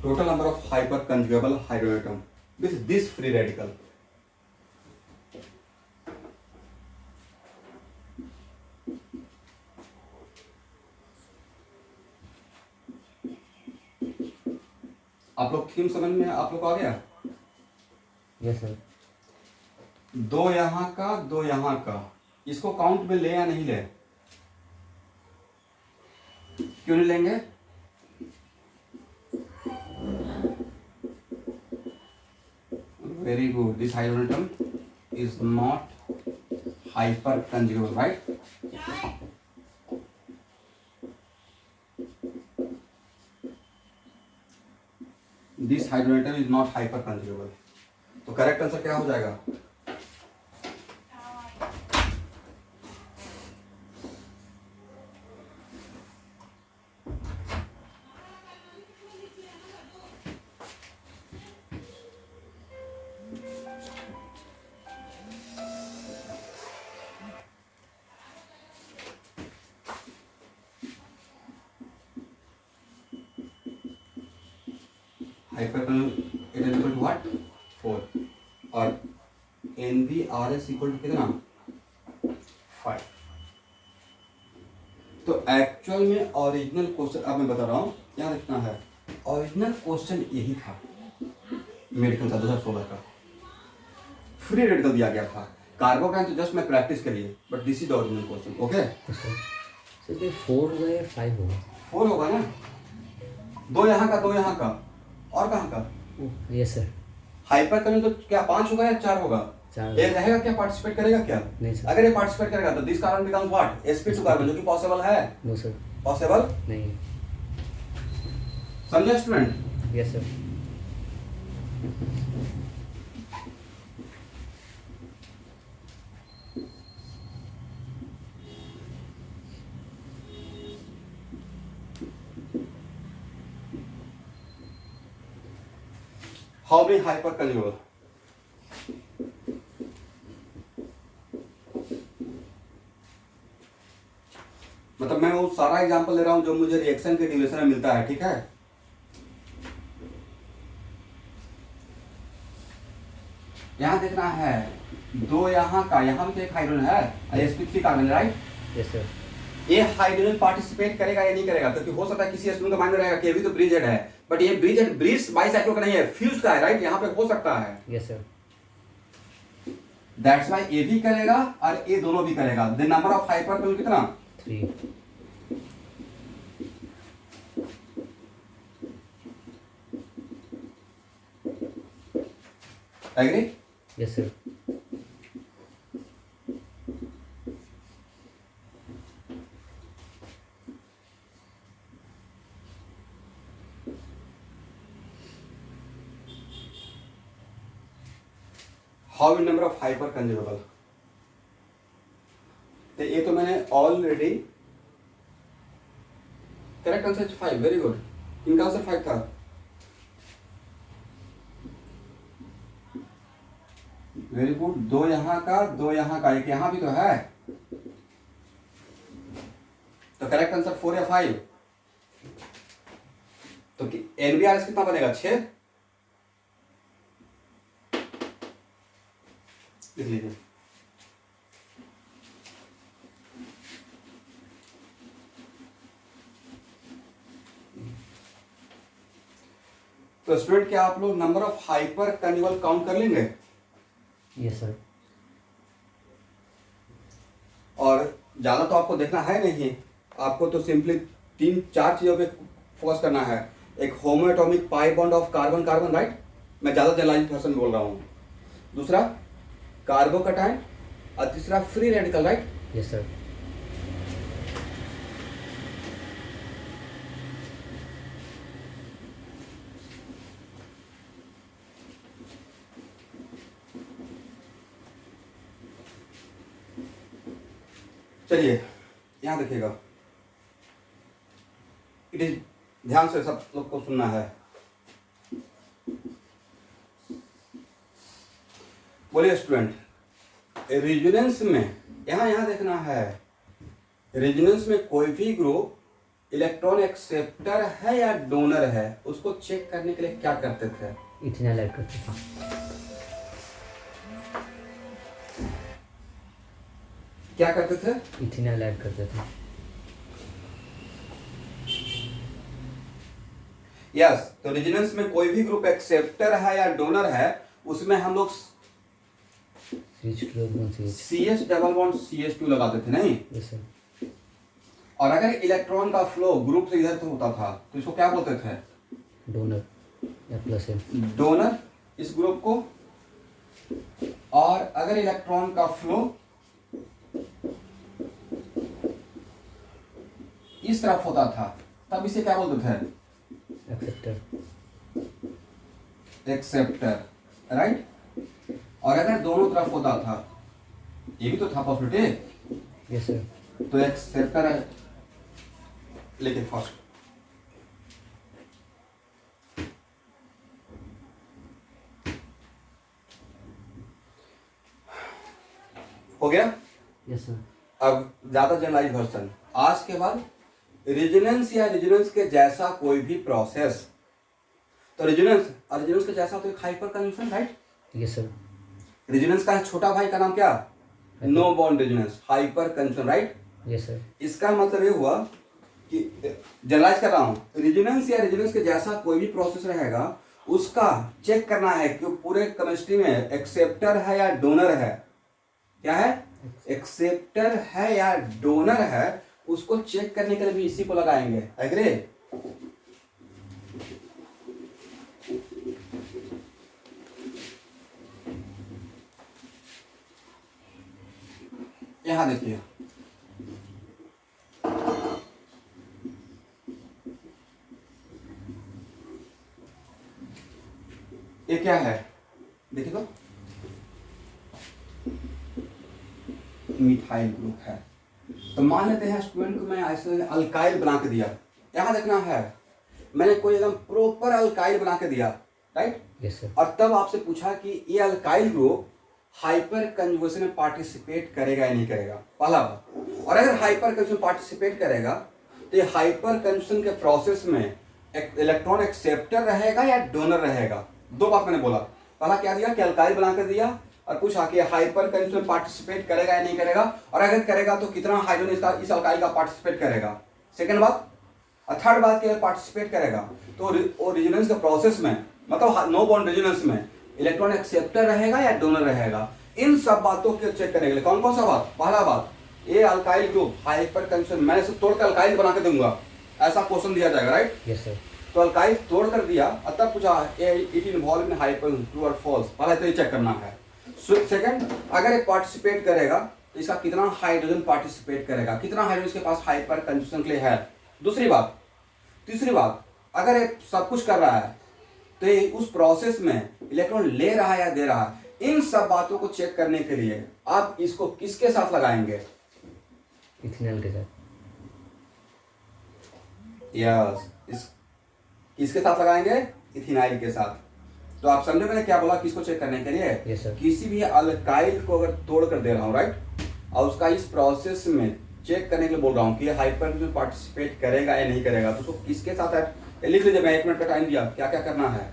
Total number of hyperconjugable hydrogen with this free radical. आप लोग थीम समझ में आप लोग को आ गया? Yes sir. 2 यहाँ का, 2 यहाँ का, इसको काउंट में ले या नहीं ले? क्यों नहीं लेंगे? Very good. This hydrogen is not hyperconjugable, right? This hydrogen is not hyperconjugable. तो करेक्ट आंसर क्या हो जाएगा? Hyperconjugable it is equal to what? 4। और NBRS इक्वल टू कितना? 5। तो एक्चुअल में ओरिजिनल क्वेश्चन अब मैं बता रहा हूँ, यहाँ लिखना है। ओरिजिनल क्वेश्चन यही था मेडिकल का 2016 का। फ्री रेडिकल दिया गया था। कार्बोटाइन तो जस्ट मैं प्रैक्टिस के लिए, but this is the original question. Okay sir ये 4 होगा या 5 होगा? 4 होगा ना। 2 यहाँ का, 2 यहाँ का, और कहाँ का? Yes sir. हाइपर करें तो क्या 5 होगा या 4 होगा? 4। एक रहेगा क्या, पार्टिसिपेट करेगा क्या? नहीं सर। अगर ये पार्टिसिपेट करेगा तो this carbon becomes what? sp2 carbon, जो कि पॉसिबल है? No sir. पॉसिबल नहीं। समझे student? Yes sir. How many hyper conjugable? मतलब मैं वो सारा एग्जांपल ले रहा हूं जो मुझे रिएक्शन के ड्यूरेशन में मिलता है, ठीक है? यहां देखना है 2 यहाँ का, यहाँ में तो एक हाइड्रोजन है, sp3 carbon, right? Yes sir. ये हाइड्रोजन पार्टिसिपेट करेगा या नहीं करेगा? क्योंकि हो सकता है किसी स्टूडेंट का माइंड में रहेगा कि ये भी तो ब्रिजेड है, बट ये ब्रिजेड ब्रिज बाइसाइक्लो का नहीं है, फ्यूज का है, राइट? यहाँ पे हो सकता है। Yes sir. दैट्स व्हाई ये भी करेगा और ये दोनों भी करेगा। द नंबर ऑफ हाइपर कितना? 3। एग्री? Yes, sir. How many number of hyper conjugable, तो ये तो मैंने already, correct answer 5, very good. इनका आंसर 5 था। वेरी गुड, 2 यहाँ का, 2 यहाँ का, एक यहाँ भी तो है, तो करेक्ट आंसर 4 या 5। तो एनबीआरएस कितना बनेगा? 6। लिख लीजिए। तो स्टूडेंट, क्या आप लोग नंबर ऑफ हाइपर कंजुगेबल काउंट कर लेंगे? Yes, sir. और ज्यादा तो आपको देखना है नहीं, आपको तो सिंपली 3-4 चीजों पे फोकस करना है। एक homoatomic pi bond of carbon carbon, right, मैं ज्यादा जनरलाइज पर्सन बोल रहा हूँ। दूसरा कार्बोकैटायन, और तीसरा free radical, right. Yes, sir. चलिए यहाँ देखिएगा, इट इज, ध्यान से सब लोग को सुनना है। बोलिए स्टूडेंट, रेजोनेंस में यहाँ देखना है, रेजोनेंस में कोई भी ग्रुप इलेक्ट्रॉन एक्सेप्टर है या डोनर है, उसको चेक करने के लिए क्या करते थे? इथेनॉल ऐड करते थे। क्या करते थे? इथेनॉल ऐड करते थे। यस, तो रेजोनेंस में कोई भी ग्रुप एक्सेप्टर है या डोनर है, उसमें हम लोग CH डबल बॉन्ड CH2 लगाते थे, नहीं? Yes, sir. और अगर इलेक्ट्रॉन का फ्लो ग्रुप से इधर तो होता था, तो इसको क्या बोलते थे? डोनर या प्लस है। डोनर इस ग्रुप को, और अगर इलेक्ट्रॉन का फ्लो इस तरफ होता था, तब इसे क्या बोलते थे? एक्सेप्टर। Acceptor, right. और अगर दोनों तरफ होता था, ये भी तो था पॉसिबिलिटी। Yes sir. तो एक्सेप्टर है, लेकिन फर्स्ट हो गया। Yes sir. अब ज्यादा जनरलाइज वर्जन, आज के बाद रेजोनेंस या रेजोनेंस के जैसा कोई भी प्रोसेस, तो रेजोनेंस और रेजोनेंस के जैसा तो एक hyper conjunction, right. Yes sir. Resonance का छोटा भाई का नाम क्या? No bond resonance, hyper conjunction, right. Yes sir. इसका मतलब ये हुआ कि जनरलाइज कर रहा हूं, रेजोनेंस या रेजोनेंस के जैसा कोई भी प्रोसेस रहेगा, उसका चेक करना है कि पूरे केमिस्ट्री में एक्सेप्टर है या डोनर है। क्या है? एक्सेप्टर है या डोनर है, उसको चेक करने के लिए भी इसी को लगाएंगे। एग्री? यहां देखिए, ये क्या है? देखिए तो, मिथाइल ग्रुप है। तो मान लेते हैं स्टूडेंट को मैं ऐसे अल्काइल बना के दिया, यहां देखना है मैंने कोई एकदम प्रॉपर अल्काइल बना के दिया, राइट। Yes sir. और तब आपसे पूछा कि ये अल्काइल ग्रुप हाइपर कंजुगेशन में पार्टिसिपेट करेगा या नहीं करेगा, पहला बात। और अगर हाइपर कंजुगेशन पार्टिसिपेट करेगा तो ये हाइपर कंजुगेशन के प्रोसेस में इलेक्ट्रॉन एक्सेप्टर रहेगा या डोनर रहेगा। दो बात मैंने बोला, पहला क्या दिया कि अल्काइल बना कर दिया और पूछा कि हाइपर कंजुगेशन में पार्टिसिपेट करेगा या नहीं करेगा, और अगर करेगा तो कितना हाइड्रोजन इसका इस अल्काइल का पार्टिसिपेट करेगा। सेकंड बात। और थर्ड बात कि अगर पार्टिसिपेट करेगा तो रेजोनेंस के प्रोसेस में, मतलब नो बॉन्ड रेजोनेंस में इलेक्ट्रॉन एक्सेप्टर रहेगा या डोनर रहेगा। इन सब बातों को चेक करने के लिए कौन कौन सा बात? पहला बात, ये अल्काइल ग्रुप हाइपर कंजुगेशन, मैं इसे तोड़कर अल्काइल बना के दूंगा, ऐसा क्वेश्चन दिया जाएगा, राइट। Yes sir. तो अल्काइल तोड़ कर दिया और तब पूछा it involve in hyper, true और फॉल्स, पहले तो ये चेक करना है। सेकंड, अगर एक पार्टिसिपेट करेगा तो इसका कितना हाइड्रोजन पार्टिसिपेट करेगा, कितना हाइड्रोजन इसके पास हाइपर कंजम्पशन के लिए है। दूसरी बात, तीसरी बात, अगर ये सब कुछ कर रहा है तो ये उस प्रोसेस में इलेक्ट्रॉन ले रहा है या दे रहा है, इन सब बातों को चेक करने के लिए आप इसको किसके साथ लगाएंगे? इथेनॉल के साथ। यस, इस किसके साथ लगाएंगे? इथेनाइल के साथ। तो आप समझे मैंने क्या बोला, किसको चेक करने के लिए? Yes sir. किसी भी अल्काइल को अगर तोड़ कर दे रहा हूँ, राइट, और उसका इस प्रोसेस में चेक करने के लिए बोल रहा हूँ कि ये हाइपर में पार्टिसिपेट करेगा या नहीं करेगा, तो उसको किसके साथ है लिख लीजिए। मैं 1 मिनट का टाइम दिया, क्या क्या करना है,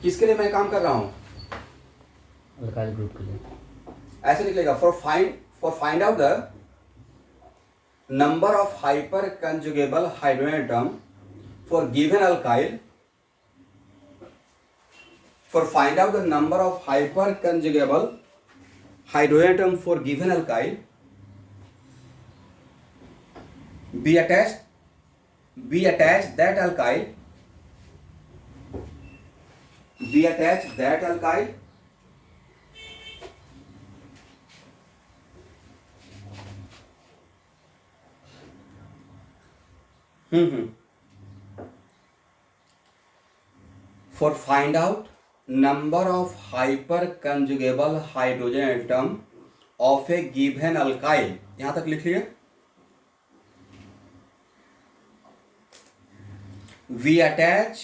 किसके लिए मैं काम कर रहा हूँ? अल्काइल ग्रुप के लिए। ऐसे निकलेगा, for find out the number of hyper conjugable hydrogen atom for given alkyl, for find out the number of hyper conjugable hydrogen atom for given alkyl, be attached that alkyl for find out number of hyper conjugable hydrogen atom of a given alkyl, यहां तक लिख लिए। we attach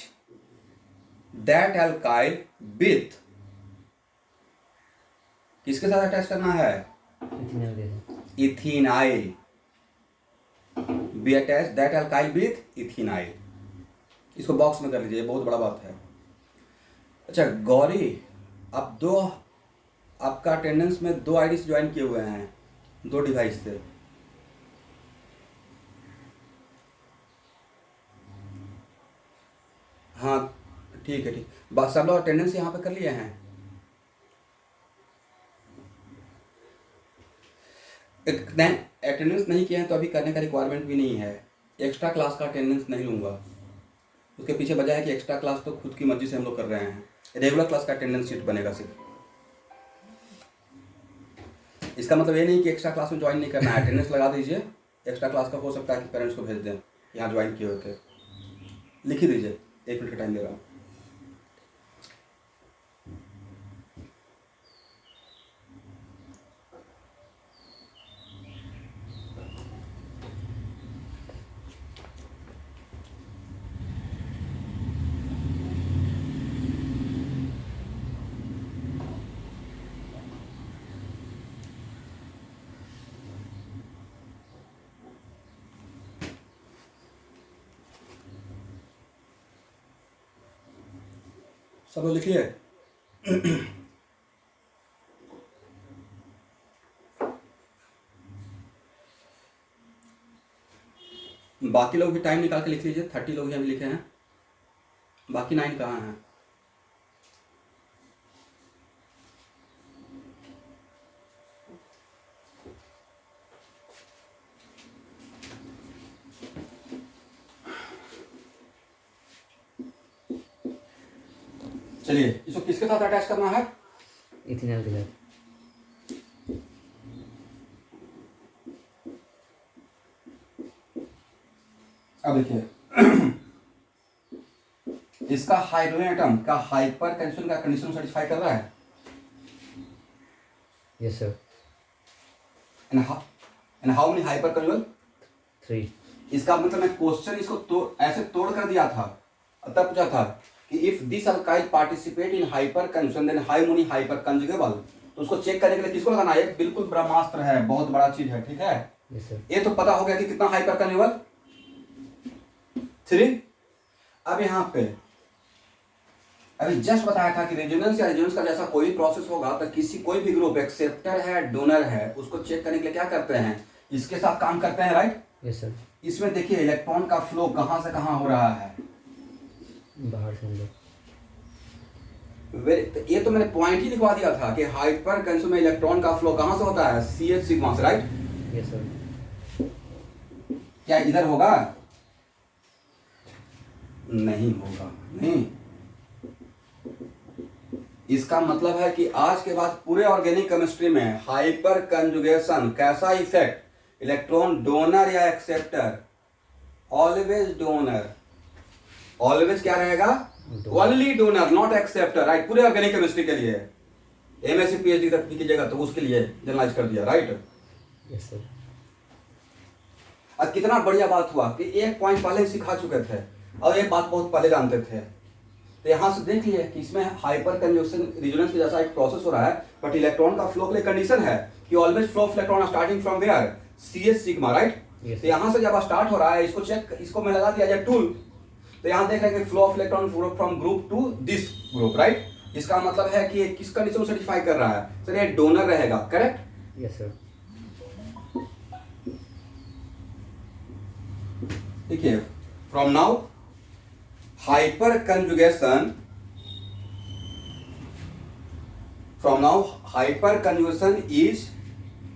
that alkyl with, किसके साथ attach करना है? Ethanol के साथ। Ethenyl. we attach that alkyl with ethenyl. इसको बॉक्स में कर लीजिए, बहुत बड़ा बात है। अच्छा गौरी, आप आपका अटेंडेंस में 2 आईडी ज्वाइन किए हुए हैं, 2 डिवाइस से। हाँ ठीक है, ठीक, बस सब लोग अटेंडेंस यहाँ पे कर लिए हैं। अटेंडेंस नहीं किए हैं तो अभी करने का रिक्वायरमेंट भी नहीं है। एक्स्ट्रा क्लास का अटेंडेंस नहीं लूँगा, उसके पीछे वजह है कि एक्स्ट्रा क्लास तो खुद की मर्जी से हम लोग कर रहे हैं, रेगुलर क्लास का अटेंडेंस शीट बनेगा सिर्फ। इसका मतलब ये नहीं कि एक्स्ट्रा क्लास में ज्वाइन नहीं करना है, अटेंडेंस लगा दीजिए। एक्स्ट्रा क्लास का हो सकता है कि पेरेंट्स को भेज दें, यहाँ ज्वाइन किए हुए थे, लिख ही दीजिए। 1 मिनट का टाइम दे रहा हूँ। सब लोग लिखिए। बाकी लोग भी टाइम निकाल के लिख लीजिए। 30 लोग ही अभी लिखे हैं, बाकी 9 कहाँ हैं? चलिए, इसको किसके साथ अटैच करना है? इथेनॉल के साथ। अब देखिए, इसका हाइड्रोजन एटम का हाइपर कंजम्पशन का कंडीशन सेटिस्फाई कर रहा है। Yes sir. And how many hyper consumption? 3। इसका मतलब मैं क्वेश्चन इसको ऐसे तोड़ कर दिया था, तब पूछा था कि if this alkyl participate in hyper consumption then how many hyper conjugable, तो उसको चेक करने के लिए किसको लगाना है? ये बिल्कुल ब्रह्मास्त्र है, बहुत बड़ा चीज है, ठीक है। Yes sir. ये तो पता हो गया कि कितना हाइपर कंजुगेबल, 3। अब यहाँ पे अभी जस्ट बताया था कि रेजोनेंस या रेजोनेंस का जैसा कोई प्रोसेस होगा तो कोई भी ग्रुप एक्सेप्टर है, डोनर है, उसको चेक करने के लिए क्या करते हैं? इसके साथ काम करते हैं, राइट? Yes sir. इसमें देखिए इलेक्ट्रॉन का फ्लो कहां से कहां हो रहा है, बाहर से अंदर। ये तो मैंने पॉइंट ही लिखवा दिया था कि हाइपर कंजम्पशन में इलेक्ट्रॉन का फ्लो कहां से होता है? CH सिग्मा से, राइट? Yes sir. क्या इधर होगा? नहीं होगा, नहीं। इसका मतलब है कि आज के बाद पूरे ऑर्गेनिक केमिस्ट्री में हाइपर कंजुगेशन कैसा इफेक्ट, इलेक्ट्रॉन डोनर या एक्सेप्टर, ऑलवेज डोनर, ऑलवेज क्या रहेगा, only donor not acceptor, right. पूरे ऑर्गेनिक केमिस्ट्री के लिए एमएससी पीएचडी तक भी कीजिएगा तो उसके लिए जनरलाइज कर दिया, राइट। Yes sir. और कितना बढ़िया बात हुआ कि एक पॉइंट पहले सिखा चुके थे और एक बात बहुत पहले जानते थे। तो यहाँ से देख लिए कि इसमें हाइपर कंजक्शन रेजोनेंस के जैसा एक प्रोसेस हो रहा है, बट इलेक्ट्रॉन का फ्लो के लिए कंडीशन है कि always flow of electron starting from where, CS sigma, right. तो यहाँ से जब स्टार्ट हो रहा है, इसको चेक, इसको मैं लगा दिया जाए टूल, तो यहाँ देख रहे हैं कि flow of electron from group to this group, right. इसका मतलब है कि किस कंडीशन को सेटिस्फाई कर रहा है, सर ये डोनर रहेगा, करेक्ट। Yes sir. देखिए, from now hyper conjugation, from now hyperconversion is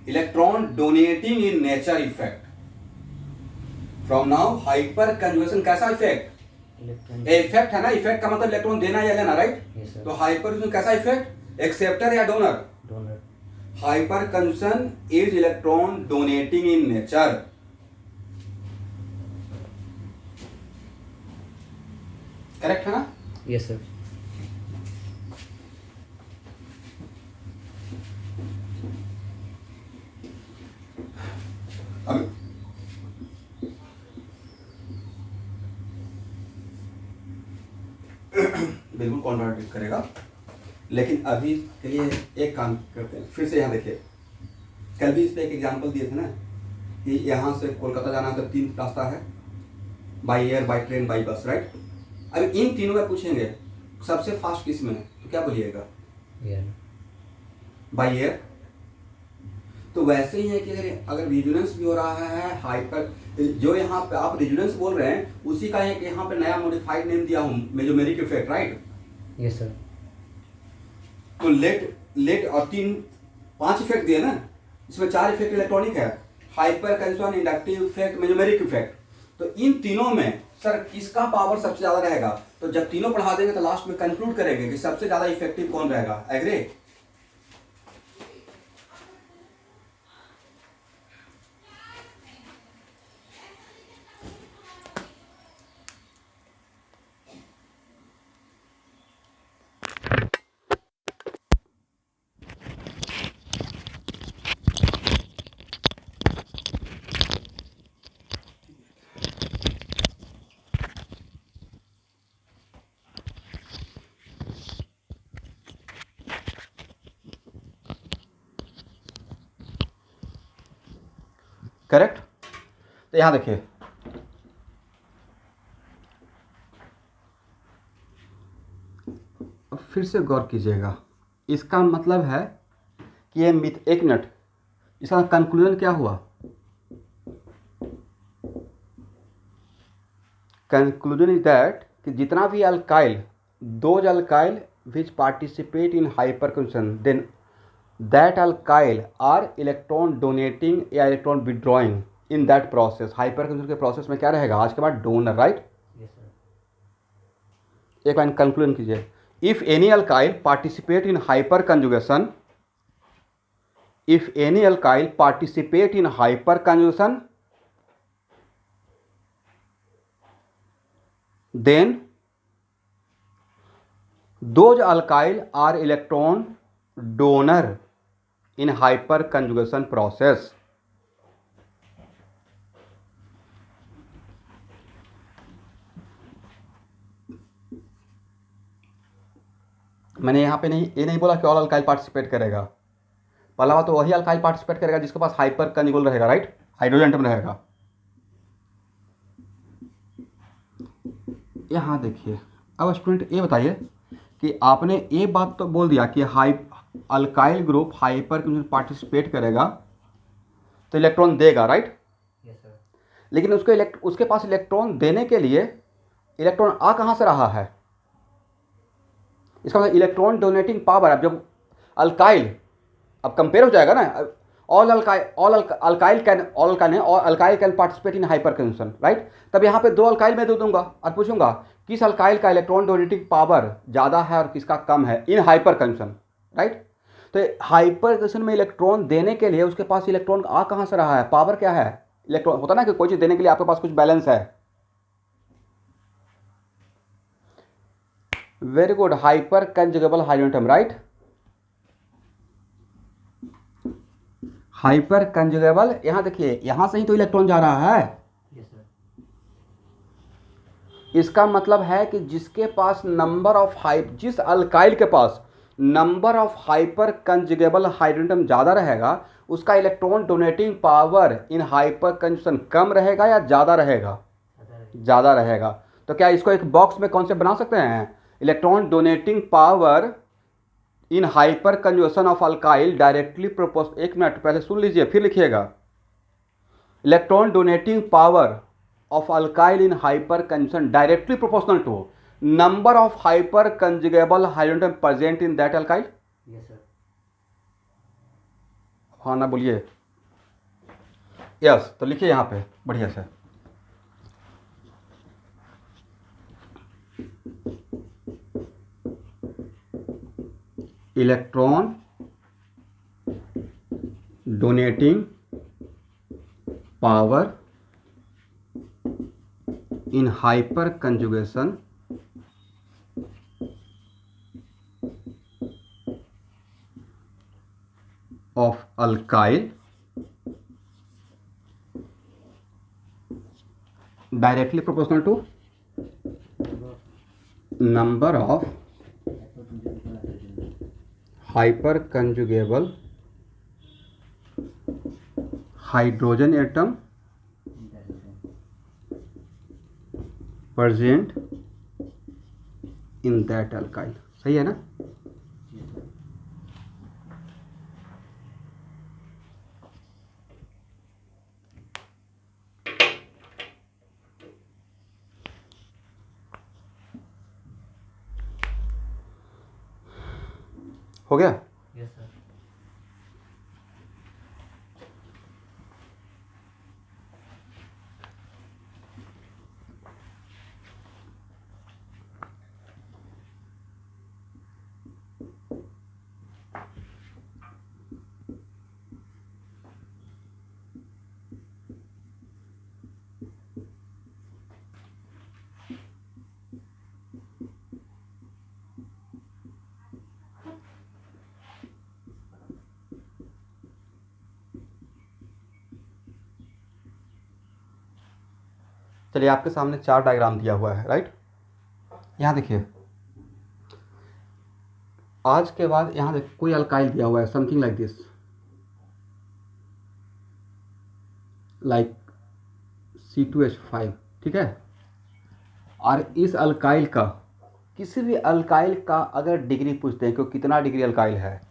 electron donating in nature effect. From now hyperconversion कैसा इफेक्ट, इफेक्ट है ना, इफेक्ट का मतलब इलेक्ट्रॉन देना या लेना, राइट। तो हाइपरकंजक्शन कैसा इफेक्ट, एक्सेप्टर या donor, donor. Hyperconjunction is electron donating in nature. Correct है ना। Yes sir. अब बिल्कुल कॉन्ट्राडिक्ट करेगा, लेकिन अभी के लिए एक काम करते हैं, फिर से यहाँ देखिए, कल भी इस पे एक एग्जांपल दिए थे ना कि यहाँ से कोलकाता जाना तो 3 रास्ता है, by air, by train, by bus, right. अब इन तीनों में पूछेंगे सबसे फास्ट किस में है, तो क्या बोलिएगा, बाई एयर। तो वैसे ही है कि अगर रेजोनेंस भी हो रहा है, हाइपर, जो यहाँ पे आप रेजोनेंस बोल रहे हैं उसी का एक यहाँ पे नया मॉडिफाइड नेम दिया हूँ, mesomeric effect, right. Yes sir. तो लेट और 5 इफेक्ट दिए ना, इसमें 4 इफेक्ट इलेक्ट्रॉनिक है, hyper conjunction, inductive effect, mesomeric effect. तो इन तीनों में सर किसका पावर सबसे ज्यादा रहेगा, तो जब तीनों पढ़ा देंगे तो लास्ट में कंक्लूड करेंगे कि सबसे ज्यादा इफेक्टिव कौन रहेगा, एग्री। करेक्ट। तो यहां देखिए, फिर से गौर कीजिएगा, इसका मतलब है कि ये एक मिनट, इसका कंक्लूजन क्या हुआ, कंक्लूजन इज दैट कि जितना भी alkyl, those alkyl which participate in hyperconjunction, then that alkyl are electron donating या electron withdrawing in that process। Hyperconjunction के प्रोसेस में क्या रहेगा आज के बाद, डोनर, राइट। एक लाइन कंक्लूजन कीजिए, if any alkyl participate in hyperconjugation, if any alkyl participate in hyperconjugation, then those alkyl are electron donor in hyperconjugation process। मैंने यहाँ पे ये नहीं बोला कि ऑल अल्काइल पार्टिसिपेट करेगा, पहला बात तो वही अल्काइल पार्टिसिपेट करेगा जिसके पास हाइपर कंजुगल रहेगा, राइट, हाइड्रोजन एटम रहेगा। यहाँ देखिए, अब स्टूडेंट ये बताइए कि आपने ये बात तो बोल दिया कि alkyl group hyper conjugation participate करेगा तो इलेक्ट्रॉन देगा, राइट। Yes sir. लेकिन उसके पास इलेक्ट्रॉन देने के लिए इलेक्ट्रॉन आ कहाँ से रहा है, इसका मतलब इलेक्ट्रॉन डोनेटिंग पावर। अब जब अल्काइल, अब कंपेयर हो जाएगा ना, all alkyl can participate in hyperconjunction, right. तब यहाँ पे 2 अल्काइल में दे दूंगा और पूछूंगा किस अल्काइल का इलेक्ट्रॉन डोनेटिंग पावर ज़्यादा है और किसका कम है इन हाइपर कंजम्पशन, राइट। तो हाइपर कंजम्पशन में इलेक्ट्रॉन देने के लिए उसके पास इलेक्ट्रॉन आ कहाँ से रहा है, पावर क्या है, इलेक्ट्रॉन होता ना कि कोई चीज़ देने के लिए आपके पास कुछ बैलेंस है। Very good, hyper conjugable hydrogen, right. Hyper conjugable, यहां देखिए यहां से ही तो इलेक्ट्रॉन जा रहा है। इसका मतलब है कि जिसके पास नंबर ऑफ जिस अल्काइल के पास number of hyper conjugable hydrogen ज़्यादा रहेगा उसका electron donating power in hyper consumption कम रहेगा या ज़्यादा रहेगा, ज़्यादा रहेगा। तो क्या इसको एक बॉक्स में कौन से बना सकते हैं, electron donating power in hyper conjugation of alkyl directly proportional, एक मिनट पहले सुन लीजिए फिर लिखिएगा, electron donating power of alkyl in hyperconjugation directly proportional to number of hyperconjugable hydrogen present in that alkyl। Yes sir। हाँ ना बोलिए, yes. तो लिखिए यहाँ पे बढ़िया से, electron donating power in hyperconjugation of alkyl directly proportional to number of hyperconjugable hydrogen atom present in that alkyl। सही है ना। हो गया। Yes sir। चलिए आपके सामने 4 डायग्राम दिया हुआ है, राइट। यहाँ देखिए, आज के बाद यहाँ देखिए कोई अल्काइल दिया हुआ है something like this, like C2H5, ठीक है। और इस अल्काइल का, किसी भी अल्काइल का अगर डिग्री पूछते हैं कि कितना डिग्री अल्काइल है,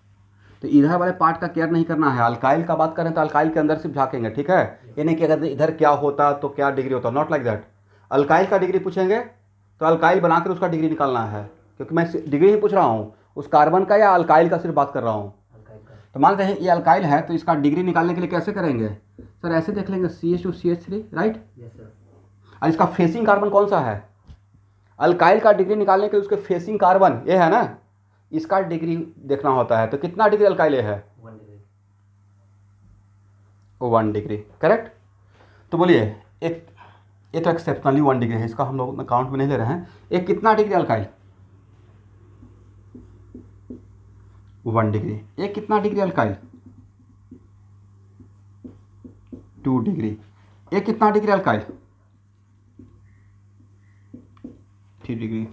तो इधर वाले पार्ट का केयर नहीं करना है। अल्काइल का बात करें तो अल्काइल के अंदर सिर्फ झांकेंगे, ठीक है। ये नहीं कि अगर इधर क्या होता तो क्या डिग्री होता, नॉट लाइक दैट। अल्काइल का डिग्री पूछेंगे तो अल्काइल बनाकर उसका डिग्री निकालना है, क्योंकि मैं डिग्री नहीं पूछ रहा हूँ उस कार्बन का या अल्काइल का सिर्फ बात कर रहा हूँ। तो मानते हैं ये अल्काइल है तो इसका डिग्री निकालने के लिए कैसे करेंगे सर, ऐसे देख लेंगे CH2CH3, राइट। और इसका फेसिंग कार्बन कौन सा है, अल्काइल का डिग्री निकालने के लिए उसके फेसिंग कार्बन ये है ना, इसका डिग्री देखना होता है। तो कितना डिग्री अल्काइल है, 1 डिग्री। 1 degree, correct. तो बोलिए एक, ये तो एक्सेप्शनली 1 डिग्री है, इसका हम लोग अकाउंट में नहीं ले रहे हैं। एक कितना डिग्री अल्काइल, 1 डिग्री। एक कितना डिग्री अल्काइल, 2 डिग्री। एक कितना डिग्री अल्काइल, 3 डिग्री।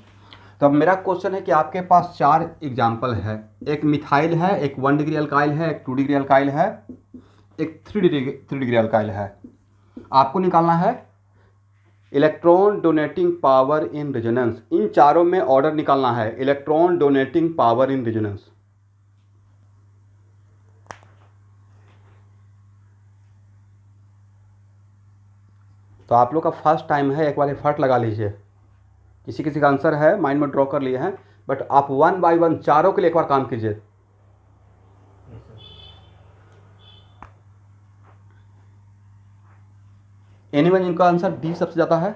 तो अब मेरा क्वेश्चन है कि आपके पास 4 एग्जाम्पल है, एक मिथाइल है, एक 1 डिग्री अल्काइल है, एक 2 डिग्री अल्काइल है, एक 3 डिग्री अल्काइल है। आपको निकालना है electron donating power in resonance. इन चारों में ऑर्डर निकालना है, electron donating power in resonance. तो आप लोग का फर्स्ट टाइम है, एक बार एफर्ट लगा लीजिए। किसी किसी का आंसर है माइंड में ड्रॉ कर लिए हैं, बट आप 1 बाय 1 चारों के लिए एक बार काम कीजिए। एनीवन जिनका आंसर डी सबसे ज़्यादा है,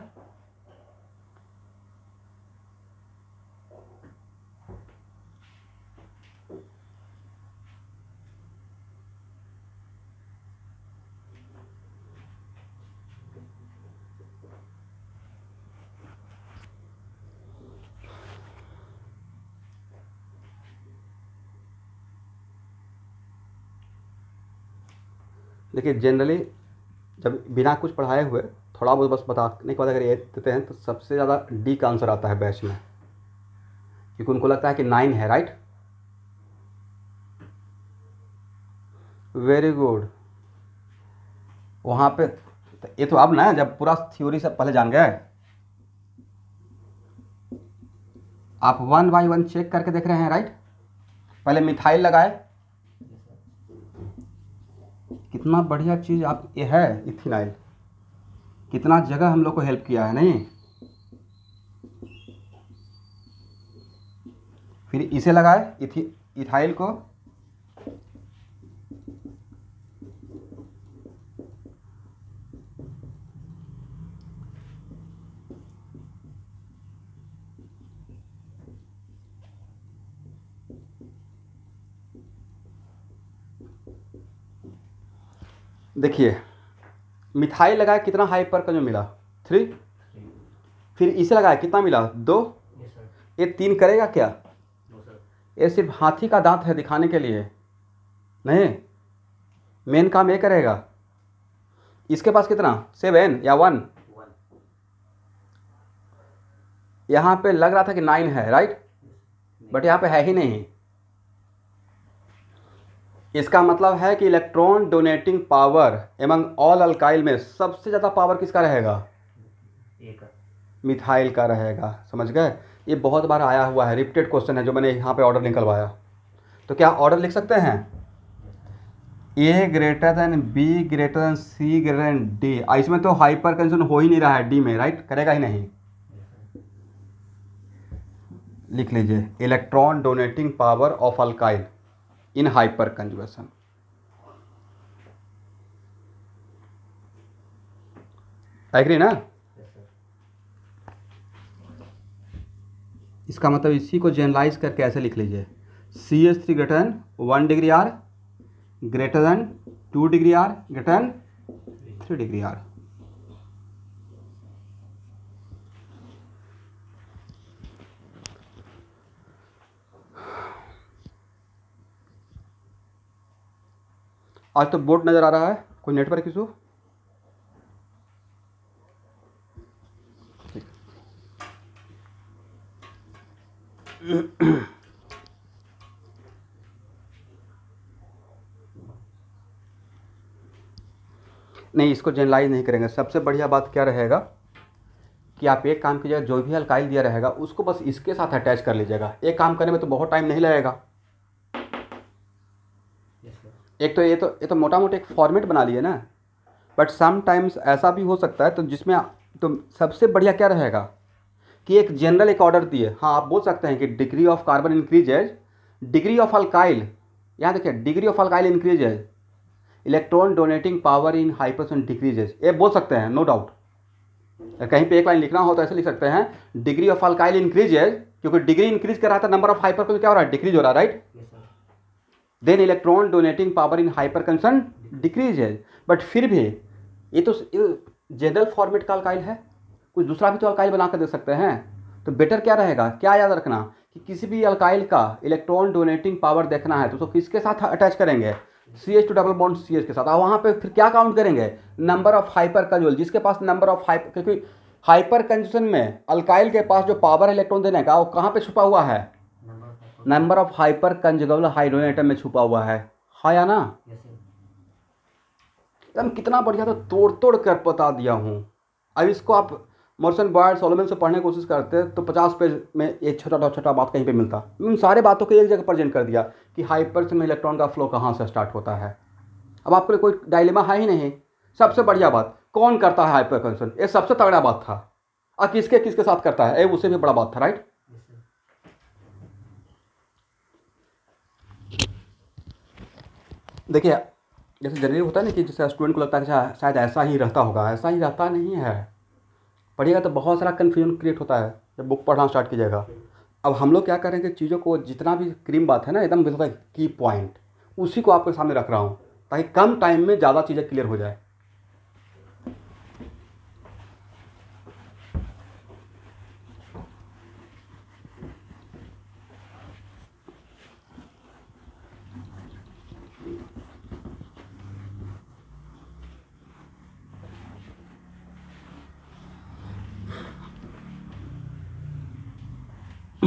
देखिए जनरली जब बिना कुछ पढ़ाए हुए थोड़ा बहुत बस बताने के बाद अगर ये देते हैं तो सबसे ज़्यादा डी का आंसर आता है बैच में, क्योंकि उनको लगता है कि 9 है, राइट। Very good. वहाँ पे ये तो अब ना जब पूरा थ्योरी सब पहले जान गए, आप 1 बाय 1 चेक करके देख रहे हैं, राइट। पहले मिथाइल लगाए, कितना बढ़िया चीज़ आप ये है इथिनाइल, कितना जगह हम लोग को हेल्प किया है, नहीं। फिर इसे लगाए इथाइल को, देखिए मिथाइल लगाया कितना हाइपर का जो मिला 3, फिर इसे लगाया कितना मिला 2, ये 3 करेगा क्या? ये सिर्फ हाथी का दांत है दिखाने के लिए, नहीं, मेन काम ये करेगा। इसके पास कितना 7 या 1, यहाँ पे लग रहा था कि 9 है, राइट, बट यहाँ पे है ही नहीं। इसका मतलब है कि electron donating power among all alkyl में सबसे ज़्यादा पावर किसका रहेगा? मिथाइल का रहेगा। समझ गए? ये बहुत बार आया हुआ है, रिपीटेड क्वेश्चन है जो मैंने यहाँ पे ऑर्डर निकलवाया। तो क्या ऑर्डर लिख सकते हैं? A greater than B greater than C greater than D. इसमें तो हाइपर कंजन हो ही नहीं रहा है डी में, राइट, करेगा ही नहीं। लिख लीजिए electron donating power of alkyl in hyper conjugation. Agree ना? इसका मतलब इसी को जनरलाइज करके ऐसे लिख लीजिए CH3 greater than 1 degree R greater than 2 degree R greater than 3 degree R. आज तो बोर्ड नज़र आ रहा है, कोई नेटवर्क इशू? नहीं, इसको जनरलाइज नहीं करेंगे। सबसे बढ़िया बात क्या रहेगा कि आप एक काम कीजिएगा, जो भी अल्काइल दिया रहेगा उसको बस इसके साथ अटैच कर लीजिएगा। एक काम करने में तो बहुत टाइम नहीं लगेगा। एक तो ये तो मोटा मोटा एक फॉर्मेट बना लिए ना, बट सम टाइम्स ऐसा भी हो सकता है तो जिसमें तो सबसे बढ़िया क्या रहेगा कि एक जनरल एक ऑर्डर दिए। हाँ, आप बोल सकते हैं कि degree of carbon increases, degree of alkyl, यहाँ देखिए degree of alkyl increases, electron donating power in हाइपरसन डिक्रीजेज, ये बोल सकते हैं, नो डाउट। कहीं पे एक लाइन लिखना हो तो ऐसे लिख सकते हैं डिग्री ऑफ अल्काइल इंक्रीजेज, क्योंकि डिग्री इंक्रीज कर रहा था, नंबर ऑफ हाइपर क्या हो रहा है? डिक्रीज हो रहा है, right. Then electron donating power in hyper कंसन डिक्रीजेज। बट फिर भी ये तो जनरल फॉर्मेट का अल्काइल है, कुछ दूसरा भी तो अल्काइल बना कर दे सकते हैं। तो बेटर क्या रहेगा, क्या याद रखना कि किसी भी अल्काइल का इलेक्ट्रॉन डोनेटिंग पावर देखना है तो उसको किसके साथ अटैच करेंगे? CH two double bond CH के साथ। और वहाँ पे फिर क्या काउंट करेंगे? नंबर ऑफ हाइपर कंजुगेशन, जिसके पास नंबर ऑफ हाइपर, क्योंकि हाइपर कंजुगेशन में अल्काइल के पास जो पावर इलेक्ट्रॉन देने का वो कहाँ पे छुपा हुआ है? Number of hyper conjugable hydrogen atom में छुपा हुआ है, हाँ या ना? एकदम कितना बढ़िया तो तोड़ तोड़ कर बता दिया हूँ। अब इसको आप मॉरिसन बॉयड सोलोमन से पढ़ने की कोशिश करते तो 50 पेज में एक छोटा छोटा बात कहीं पे मिलता। उन सारे बातों को एक जगह प्रेजेंट कर दिया कि हाइपर में इलेक्ट्रॉन का फ्लो कहाँ से स्टार्ट होता है। अब आपके लिए कोई डायलेमा है ही नहीं। सबसे बढ़िया बात, कौन करता है हाइपर कंजन, ये सबसे तगड़ा बात था। अब किसके किसके साथ करता है, ये उससे भी बड़ा बात था, राइट। देखिए जैसे जनरली होता है ना कि जैसे स्टूडेंट को लगता है कि शायद ऐसा ही रहता होगा, ऐसा ही रहता नहीं है। पढ़िएगा तो बहुत सारा कन्फ्यूजन क्रिएट होता है जब बुक पढ़ना स्टार्ट कीजिएगा। अब हम लोग क्या करेंगे, चीज़ों को जितना भी क्रीम बात है ना एकदम की पॉइंट, उसी को आपके सामने रख रहा हूँ ताकि कम टाइम में ज़्यादा चीज़ें क्लियर हो जाए।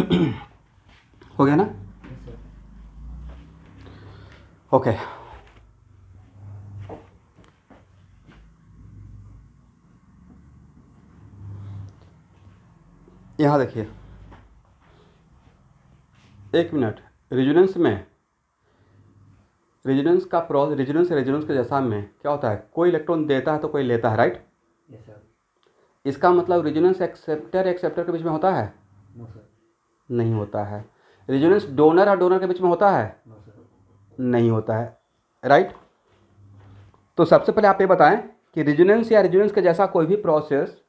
हो गया ना? Yes, sir. ओके। यहाँ देखिए, एक मिनट। रेजोनेंस में, रेजोनेंस का रेजोनेंस के जैसा में क्या होता है, कोई इलेक्ट्रॉन देता है तो कोई लेता है, राइट? Yes, sir. इसका मतलब रेजोनेंस एक्सेप्टर के बीच में होता है? No, sir. नहीं होता है। रेजोनेंस डोनर और डोनर के बीच में होता है? No, sir. नहीं होता है, राइट? तो सबसे पहले आप ये बताएं कि रेजोनेंस या रेजोनेंस के जैसा कोई भी प्रोसेस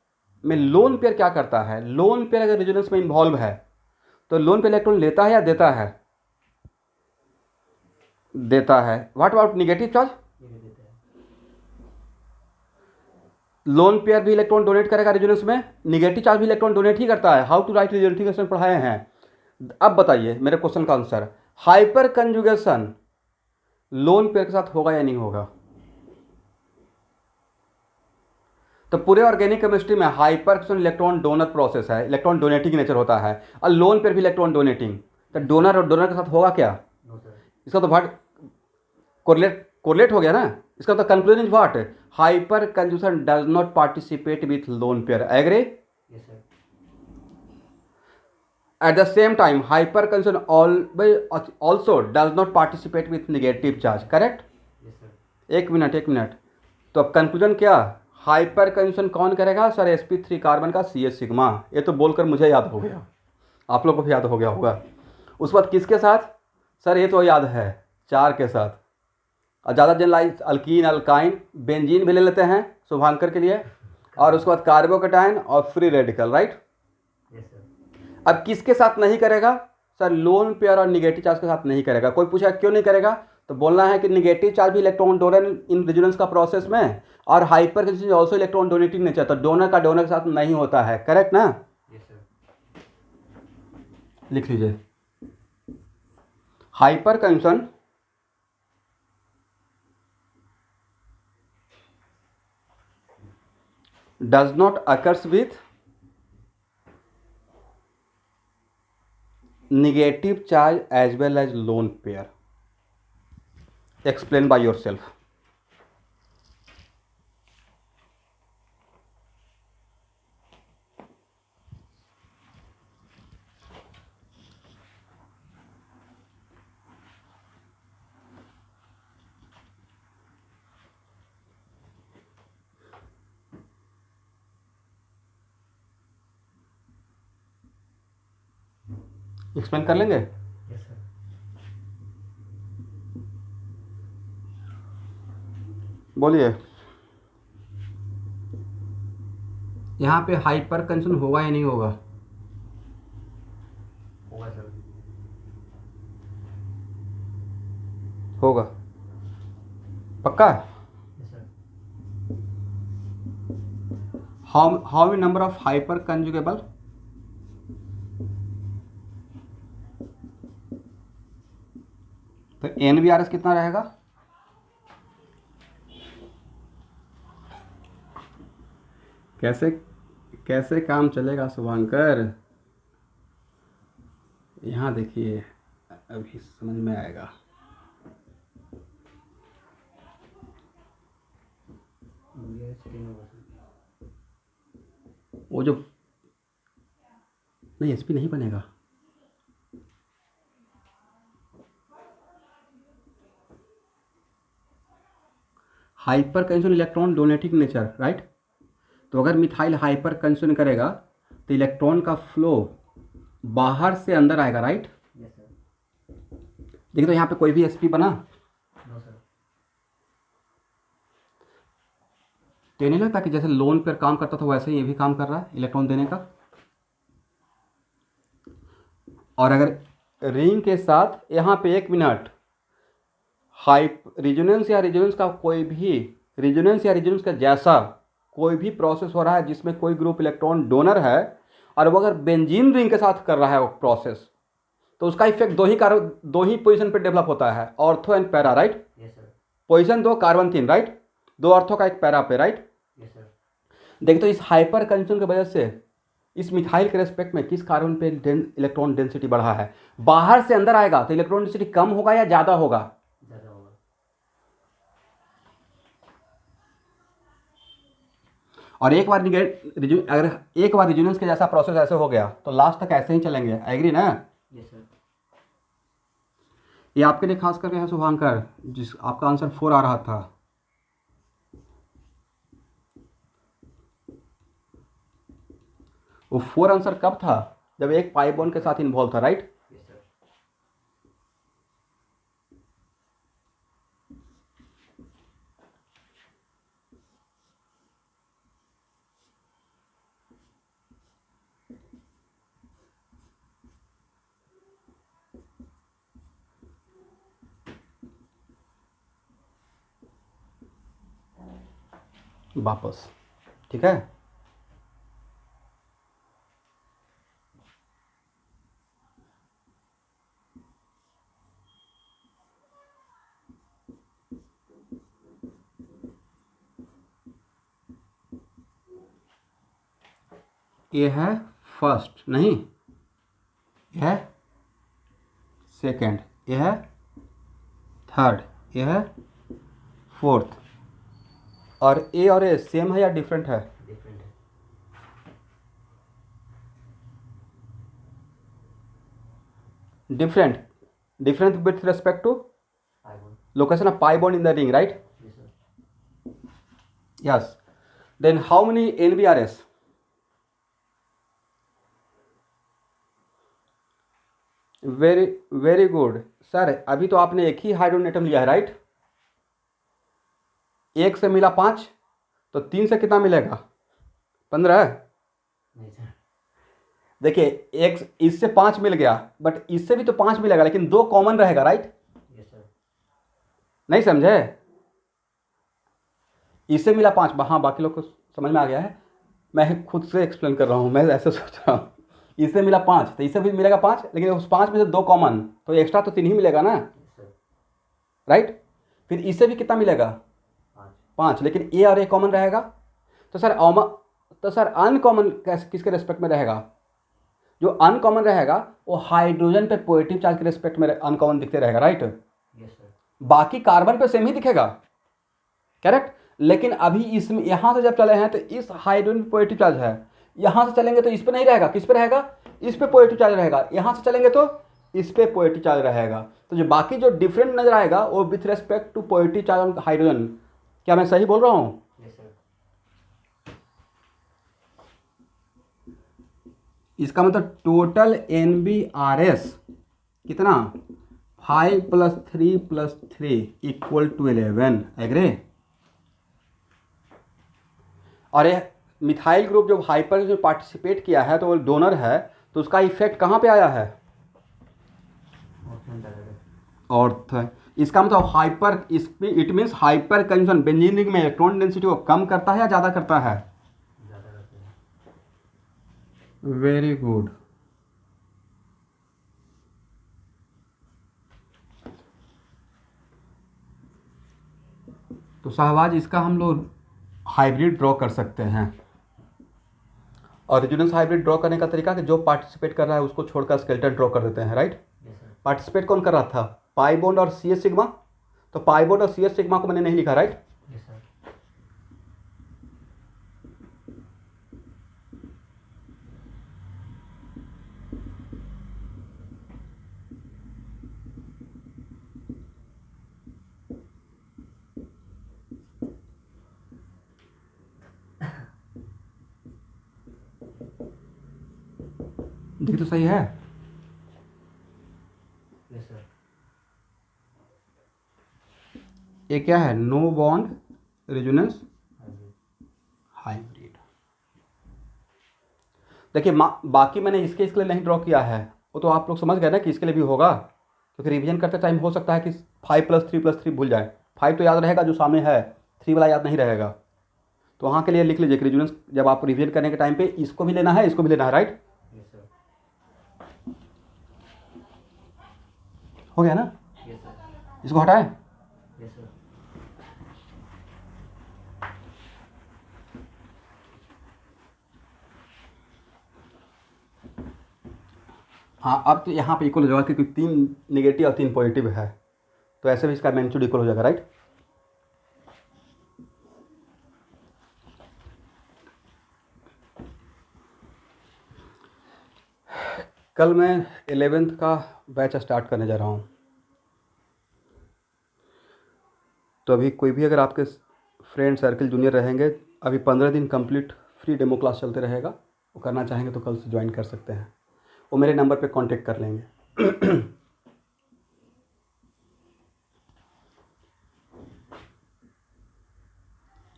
में लोन पेयर क्या करता है। लोन पेयर अगर रेजोनेंस में इन्वॉल्व है तो लोन पेयर इलेक्ट्रॉन लेता है या देता है? देता है। What about negative charge? ये भी देता है. लोन पेयर भी इलेक्ट्रॉन डोनेट करेगा रेजोनेंस में, नेगेटिव चार्ज भी इलेक्ट्रॉन डोनेट ही करता है। हाउ टू राइट रेजोनेटिव पढ़ाए हैं। अब बताइए मेरे क्वेश्चन का answer, hyper conjugation lone pair के साथ होगा या नहीं होगा? तो पूरे ऑर्गेनिक केमिस्ट्री में hyper conjugation electron donor process है, इलेक्ट्रॉन डोनेटिंग नेचर होता है, और लोन पेयर भी इलेक्ट्रॉन डोनेटिंग। तो डोनर और डोनर के साथ होगा क्या? No, sir. इसका तो व्हाट कोरिलेट हो गया ना। इसका तो conclusion is what, hyperconjugation does not participate with lone pair. Agree? Yes, sir. At the same time, hyperconjunctions also does not participate with negative charge. Correct? Yes, sir. एक minute. तो अब conclusion क्या, hyper conjugation कौन करेगा sir? sp3 carbon का CH sigma. ये तो बोलकर मुझे याद हो गया, आप लोग को भी याद हो गया होगा। उस बाद किसके साथ सर? ये तो याद है, 4 के साथ। और ज़्यादा जनरलाइज अल्कीन, अल्काइन, बेंजीन भी ले लेते हैं शुभांकर के लिए, और उसके बाद कार्बोकेटाइन और free radical, right? Yes, sir. अब किसके साथ नहीं करेगा सर? लोन पेयर और निगेटिव चार्ज के साथ नहीं करेगा। कोई पूछा क्यों नहीं करेगा, तो बोलना है कि निगेटिव चार्ज भी इलेक्ट्रॉन डोनर इन रेजोनेंस का प्रोसेस में, और hyper conjugation also electron donating nature, तो डोनर का डोनर के साथ नहीं होता है। करेक्ट ना? Yes, sir. लिख लीजिए, hyper conjugation does not occurs with negative charge as well as lone pair. Explain by yourself. Explain कर लेंगे? Yes, sir. बोलिए, यहाँ पे हाइपर कंजुगेशन होगा या नहीं होगा? होगा सर. होगा, पक्का? Yes, sir. How many number of hyper conjugable? तो NBRS कितना रहेगा? कैसे काम चलेगा शुभांकर? यहाँ देखिए, अभी समझ में आएगा। वो जो नहीं, SP नहीं बनेगा। Hyper conjugation electron donating nature, right? तो अगर मिथाइल हाइपर कंजुगेशन करेगा तो इलेक्ट्रॉन का फ्लो बाहर से अंदर आएगा, राइट? Yes, sir. देखिए तो यहाँ पे कोई भी SP बना No, sir. तो ये नहीं लगता कि जैसे लोन पर काम करता था वैसे ही ये भी काम कर रहा है इलेक्ट्रॉन देने का? और अगर रिंग के साथ यहाँ पे, एक मिनट, रेजोनेंस या रेजोनेंस का कोई भी रेजोनेंस या रेजोनेंस का जैसा कोई भी प्रोसेस हो रहा है जिसमें कोई ग्रुप इलेक्ट्रॉन डोनर है, और वो अगर बेंजीन रिंग के साथ कर रहा है वो प्रोसेस, तो उसका इफेक्ट दो ही पोजीशन पे डेवलप होता है, ortho and para, right? Yes, sir. Position 2 carbon 3, right? 2 ortho का 1 पैरा पे, राइट? Yes, sir. देखिए तो इस हाइपर कंजुगेशन की वजह से इस मिथाइल के रेस्पेक्ट में किस कार्बन पे इलेक्ट्रॉन डेंसिटी बढ़ा है? बाहर से अंदर आएगा तो इलेक्ट्रॉन डेंसिटी कम होगा या ज़्यादा होगा? ज़्यादा होगा। और एक बार अगर एक बार रिजोनेंस के जैसा प्रोसेस ऐसे हो गया तो लास्ट तक ऐसे ही चलेंगे, एग्री ना? Yes sir. ये आपके लिए खास करके है शुभांकर, जिस आपका आंसर 4 आ रहा था। वो 4 आंसर कब था? जब एक पाई बॉन्ड के साथ इन्वॉल्व था, राइट? Yes sir. वापस, ठीक है। ये है फर्स्ट, नहीं, ये है सेकंड, ये है थर्ड, ये है फोर्थ। और ए सेम है या डिफरेंट है? डिफरेंट है। Different with respect to pi bond. Location of pi bond in the ring, right? Yes sir. Yes. Then how many NBRS? Very good sir. अभी तो आपने एक ही हाइड्रोजन एटम लिया है, राइट? एक से मिला 5, तो 3 से कितना मिलेगा? 15। नहीं सर। देखिए, एक इससे 5 मिल गया, बट इससे भी तो 5 मिलेगा, लेकिन 2 कॉमन रहेगा, राइट? Yes sir. नहीं समझे? इससे मिला 5, हाँ, बाकी लोग को समझ में आ गया है, मैं खुद से एक्सप्लेन कर रहा हूँ, मैं ऐसे सोच रहा हूँ। इससे मिला 5, तो इससे भी मिलेगा 5, लेकिन उस 5 में से 2 कॉमन, तो एक्स्ट्रा तो 3 ही मिलेगा ना, यस सर। राइट? फिर इससे भी कितना मिलेगा? 5, लेकिन ए और ए कॉमन रहेगा। तो सर अनकॉमन किसके रेस्पेक्ट में रहेगा? जो अनकॉमन रहेगा वो हाइड्रोजन पे पॉजिटिव चार्ज के रेस्पेक्ट में अनकॉमन दिखते रहेगा, राइट? Yes sir. बाकी कार्बन पे सेम ही दिखेगा, करेक्ट? लेकिन अभी इसमें यहाँ से जब चले हैं तो इस हाइड्रोजन पे पॉजिटिव चार्ज है, यहाँ से चलेंगे तो इस पे नहीं रहेगा, किस पे रहेगा? इस पे पॉजिटिव चार्ज रहेगा। यहाँ से चलेंगे तो इस पे पॉजिटिव चार्ज रहेगा। तो जो बाकी जो डिफरेंट नजर आएगा वो with respect to positive charge on hydrogen. क्या मैं सही बोल रहा हूँ? Yes sir. इसका मतलब टोटल NBRS कितना? 5 + 3 + 3 = 11, एग्री? और ये मिथाइल ग्रुप जो हाइपर जो पार्टिसिपेट किया है तो वो डोनर है, तो उसका इफेक्ट कहाँ पे आया है? ऑर्थ। इसका मतलब हाइपर, इट मीन्स हाइपर कंजन बेंजीन रिंग में इलेक्ट्रॉन डेंसिटी को कम करता है या ज़्यादा करता है? ज़्यादा करते हैं। Very good. तो शाहबाज इसका हम लोग हाइब्रिड ड्रॉ कर सकते हैं। और रेजोनेंस हाइब्रिड ड्रॉ करने का तरीका कि जो पार्टिसिपेट कर रहा है उसको छोड़कर स्केलेटन ड्रॉ कर देते हैं, राइट? Yes sir. पार्टिसिपेट कौन कर रहा था? पाई बॉन्ड और CS सिग्मा। तो पाई बॉन्ड और CS सिग्मा को मैंने नहीं लिखा, राइट? Yes sir. देखिए तो सही है। Yes sir. ये क्या है? No bond resonance hybrid. Hybrid. देखिए बाकी मैंने इसके लिए नहीं ड्रॉ किया है, वो तो आप लोग समझ गए ना कि इसके लिए भी होगा, क्योंकि रिवीजन करते टाइम हो सकता है कि 5 + 3 + 3 भूल जाए। 5 तो याद रहेगा जो सामने है, 3 वाला याद नहीं रहेगा। तो वहाँ के लिए लिख लीजिए कि रेजोनेंस जब आप रिवीजन करने के टाइम पे इसको भी लेना है, इसको भी लेना है, राइट? Yes sir. हो गया ना? Yes sir. इसको हटाएं। Yes sir. हाँ, अब तो यहाँ पे इक्वल हो जाएगा क्योंकि 3 नेगेटिव और 3 पॉजिटिव है, तो ऐसे भी इसका मैग्नीट्यूड इक्वल हो जाएगा, राइट। कल मैं 11th का बैच स्टार्ट करने जा रहा हूँ, तो अभी कोई भी अगर आपके फ्रेंड सर्कल जूनियर रहेंगे, अभी 15 दिन कंप्लीट फ्री डेमो क्लास चलते रहेगा, वो करना चाहेंगे तो कल से ज्वाइन कर सकते हैं, वो मेरे नंबर पे कांटेक्ट कर लेंगे।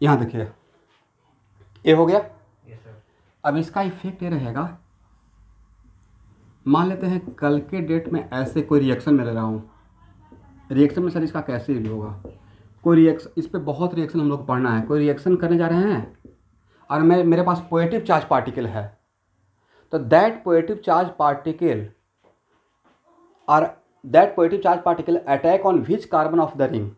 यहाँ देखिए, ये हो गया। अब इसका इफेक्ट ये रहेगा, मान लेते हैं कल के डेट में ऐसे कोई रिएक्शन मैं ले रहा हूँ, रिएक्शन में सर इसका कैसे रिव्यू होगा, कोई रिएक्शन, इस पर बहुत रिएक्शन हम लोग पढ़ना है, कोई रिएक्शन करने जा रहे हैं और मेरे पास पॉजिटिव चार्ज पार्टिकल है, तो that positive charge particle attack on which carbon of the ring.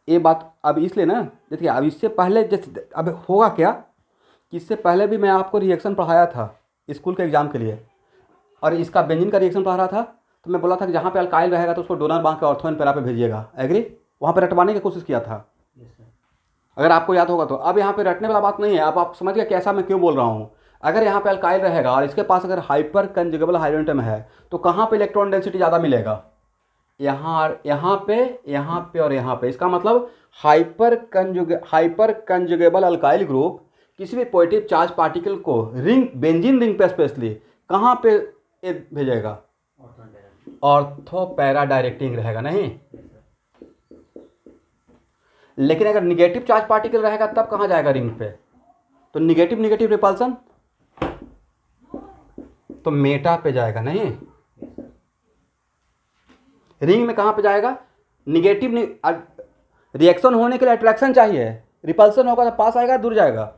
ये बात अब इसलिए ना, देखिए अब इससे पहले जैसे अब होगा क्या कि इससे पहले भी मैं आपको रिएक्शन पढ़ाया था स्कूल के एग्ज़ाम के लिए, और इसका बेंजीन का रिएक्शन पढ़ा रहा था, तो मैं बोला था कि जहाँ पे अल्काइल रहेगा तो उसको डोनर बांध के ऑर्थोन पैरा पे भेजिएगा, एग्री, वहाँ पे रटवाने की कोशिश किया था, अगर आपको याद होगा तो। अब यहाँ पे रटने वाला बात नहीं है, अब आप समझ गए कैसा मैं क्यों बोल रहा हूँ। अगर यहाँ पे अल्काइल रहेगा और इसके पास अगर हाइपर कंजुगेबल हाइड्रोजन एटम है, तो कहाँ पे इलेक्ट्रॉन डेंसिटी ज़्यादा मिलेगा, यहाँ यहाँ पे और यहाँ पे। इसका मतलब हाइपर कंजुगेबल अल्काइल ग्रुप किसी भी पॉजिटिव चार्ज पार्टिकल को बेंजीन रिंग पे स्पेशली कहाँ पे ये भेजेगा, ऑर्थो पैरा डायरेक्टिंग रहेगा नहीं। लेकिन अगर निगेटिव चार्ज पार्टिकल रहेगा तब कहाँ जाएगा रिंग पे, तो निगेटिव रिपल्सन तो मेटा पे जाएगा नहीं, रिंग में कहाँ पे जाएगा, निगेटिव रिएक्शन होने के लिए अट्रैक्शन चाहिए, रिपल्सन होगा तो पास आएगा दूर जाएगा।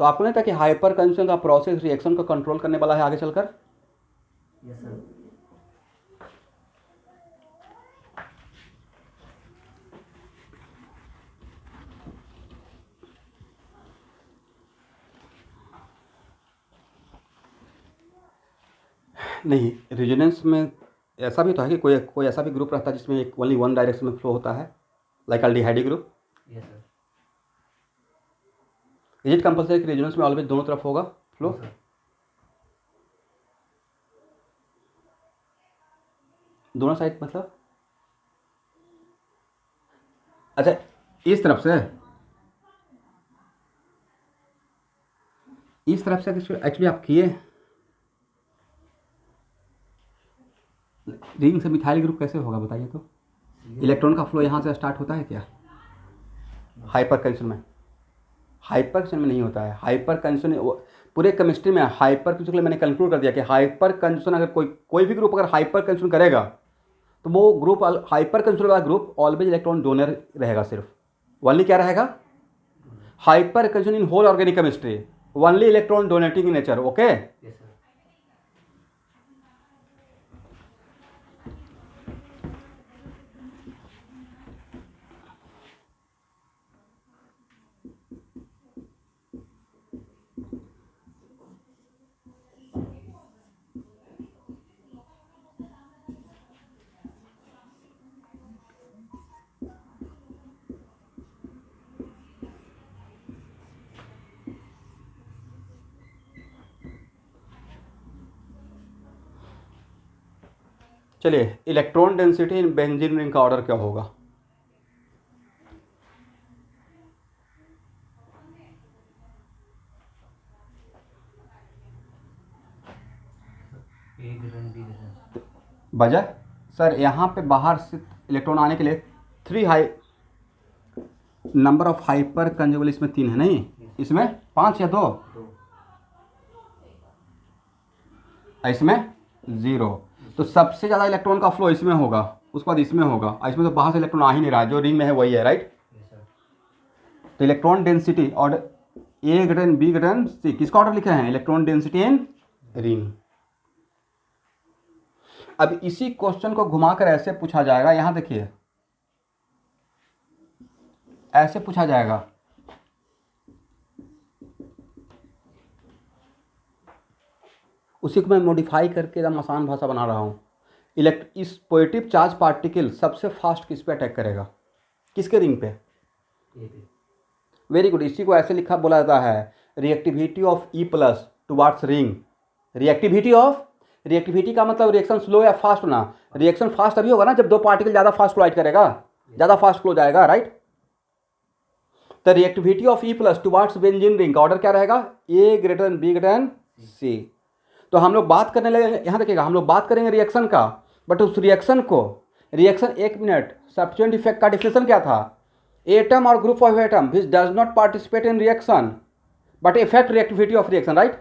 तो आपको नहीं था कि हाइपर कंजम्पशन का प्रोसेस रिएक्शन को कंट्रोल करने वाला है आगे चलकर। नहीं, रेजोनेंस में ऐसा भी तो है कि कोई ऐसा भी ग्रुप रहता है जिसमें एक ओनली वन डायरेक्शन में फ्लो होता है, like aldehyde group. Is it compulsory कि रेजोनेंस में ऑलवेज दोनों तरफ होगा फ्लो? दोनों साइड मतलब, अच्छा इस तरफ से एक्चुअली आप किए रिंग से मिथाइल ग्रुप कैसे होगा बताइए तो। इलेक्ट्रॉन का फ्लो यहाँ से स्टार्ट होता है क्या हाइपर कंजम्पशन में? हाइपर कंजम्पशन में नहीं होता है। हाइपर कंजम्पशन पूरे केमिस्ट्री में हाइपर कंजम्पशन के लिए मैंने कंक्लूड कर दिया कि हाइपर कंजम्पशन अगर कोई भी ग्रुप अगर हाइपर कंजम्पशन करेगा तो वो ग्रुप हाइपर कंजम्पशन वाला ग्रुप ऑलवेज इलेक्ट्रॉन डोनर रहेगा, सिर्फ ओनली क्या रहेगा, hyper consumption in whole organic chemistry only electron donating in nature. Okay, चलिए electron density in benzene ring का ऑर्डर क्या होगा? वजह सर यहाँ पे बाहर से इलेक्ट्रॉन आने के लिए 3 नंबर ऑफ हाइपर कंजुगेबल इसमें 3 है नहीं, इसमें 5 या 2, इसमें 0। तो सबसे ज़्यादा इलेक्ट्रॉन का फ्लो इसमें होगा, उसके बाद इसमें होगा, इसमें तो बाहर से इलेक्ट्रॉन आ ही नहीं रहा, जो रिंग में है वही है, राइट। तो इलेक्ट्रॉन डेंसिटी और ए ग्रेटर बी ग्रेटर सी किसका ऑर्डर लिखे हैं, इलेक्ट्रॉन डेंसिटी इन रिंग। अब इसी क्वेश्चन को घुमाकर ऐसे पूछा जाएगा, यहां देखिए ऐसे पूछा जाएगा उसी को मैं मॉडिफाई करके एकदम आसान भाषा बना रहा हूँ। इस पॉजिटिव चार्ज पार्टिकल सबसे फास्ट किस पे अटैक करेगा, किसके रिंग पे? Very good. इसी को ऐसे लिखा बोला जाता है reactivity of E plus towards ring. Reactivity का मतलब रिएक्शन स्लो या फास्ट होना। रिएक्शन फास्ट अभी होगा ना जब दो पार्टिकल ज़्यादा फास्ट कोलाइड करेगा, ज़्यादा फास्ट फ्लो जाएगा, राइट। तो reactivity of E plus towards benzene ring का ऑर्डर क्या रहेगा? A greater than B greater than C. तो हम लोग बात करने लगे, यहाँ देखिएगा, हम लोग बात करेंगे रिएक्शन का, बट उस रिएक्शन एक मिनट, सब्स्टिट्यूएंट इफेक्ट का डिफिनेशन क्या था? एटम और group of atom which does not participate in reaction but effect reactivity of reaction, right.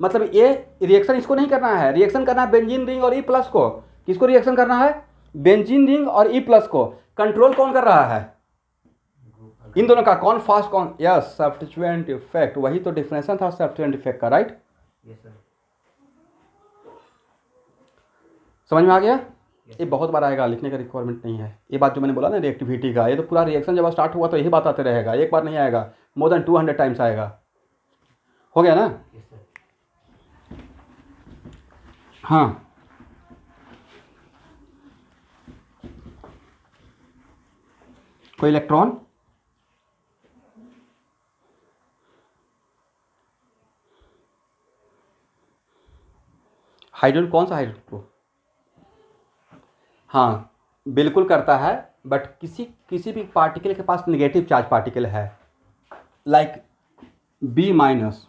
मतलब ये रिएक्शन इसको नहीं करना है, रिएक्शन करना है बेंजीन रिंग और ई प्लस को। किसको रिएक्शन करना है? बेंजीन रिंग और ई प्लस को। कंट्रोल कौन कर रहा है? इन दोनों का, कौन फास्ट कौन? Yes, substituent effect. वही तो डिफिनेशन था सब्स्टिट्यूएंट इफेक्ट का, राइट। समझ में आ गया? ये बहुत बार आएगा, लिखने का रिक्वायरमेंट नहीं है। ये बात जो मैंने बोला ना रिएक्टिविटी का, ये तो पूरा रिएक्शन जब स्टार्ट हुआ तो यही बात आते रहेगा, एक बार नहीं आएगा, मोर देन 200 टाइम्स आएगा। हो गया ना? हाँ, कोई इलेक्ट्रॉन हाइड्रोजन, कौन सा हाइड्रोजन को? हाँ, बिल्कुल करता है, बट किसी भी पार्टिकल के पास नेगेटिव चार्ज पार्टिकल है, लाइक बी माइनस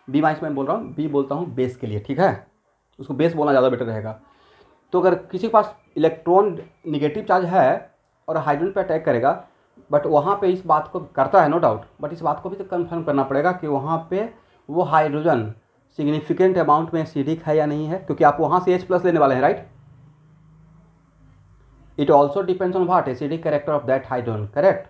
मैं बोल रहा हूँ, बी बोलता हूँ बेस के लिए, ठीक है, उसको बेस बोलना ज़्यादा बेटर रहेगा। तो अगर किसी के पास इलेक्ट्रॉन निगेटिव चार्ज है और हाइड्रोजन पे अटैक करेगा, बट वहाँ पे इस बात को करता है, नो डाउट, बट इस बात को भी तो कंफर्म करना पड़ेगा कि वहाँ पे वो हाइड्रोजन सिग्निफिकेंट अमाउंट में एसिडिक है या नहीं है, क्योंकि आप वहाँ से H+ लेने वाले हैं, right. It also depends on what? Acidic character of that hydrogen, correct.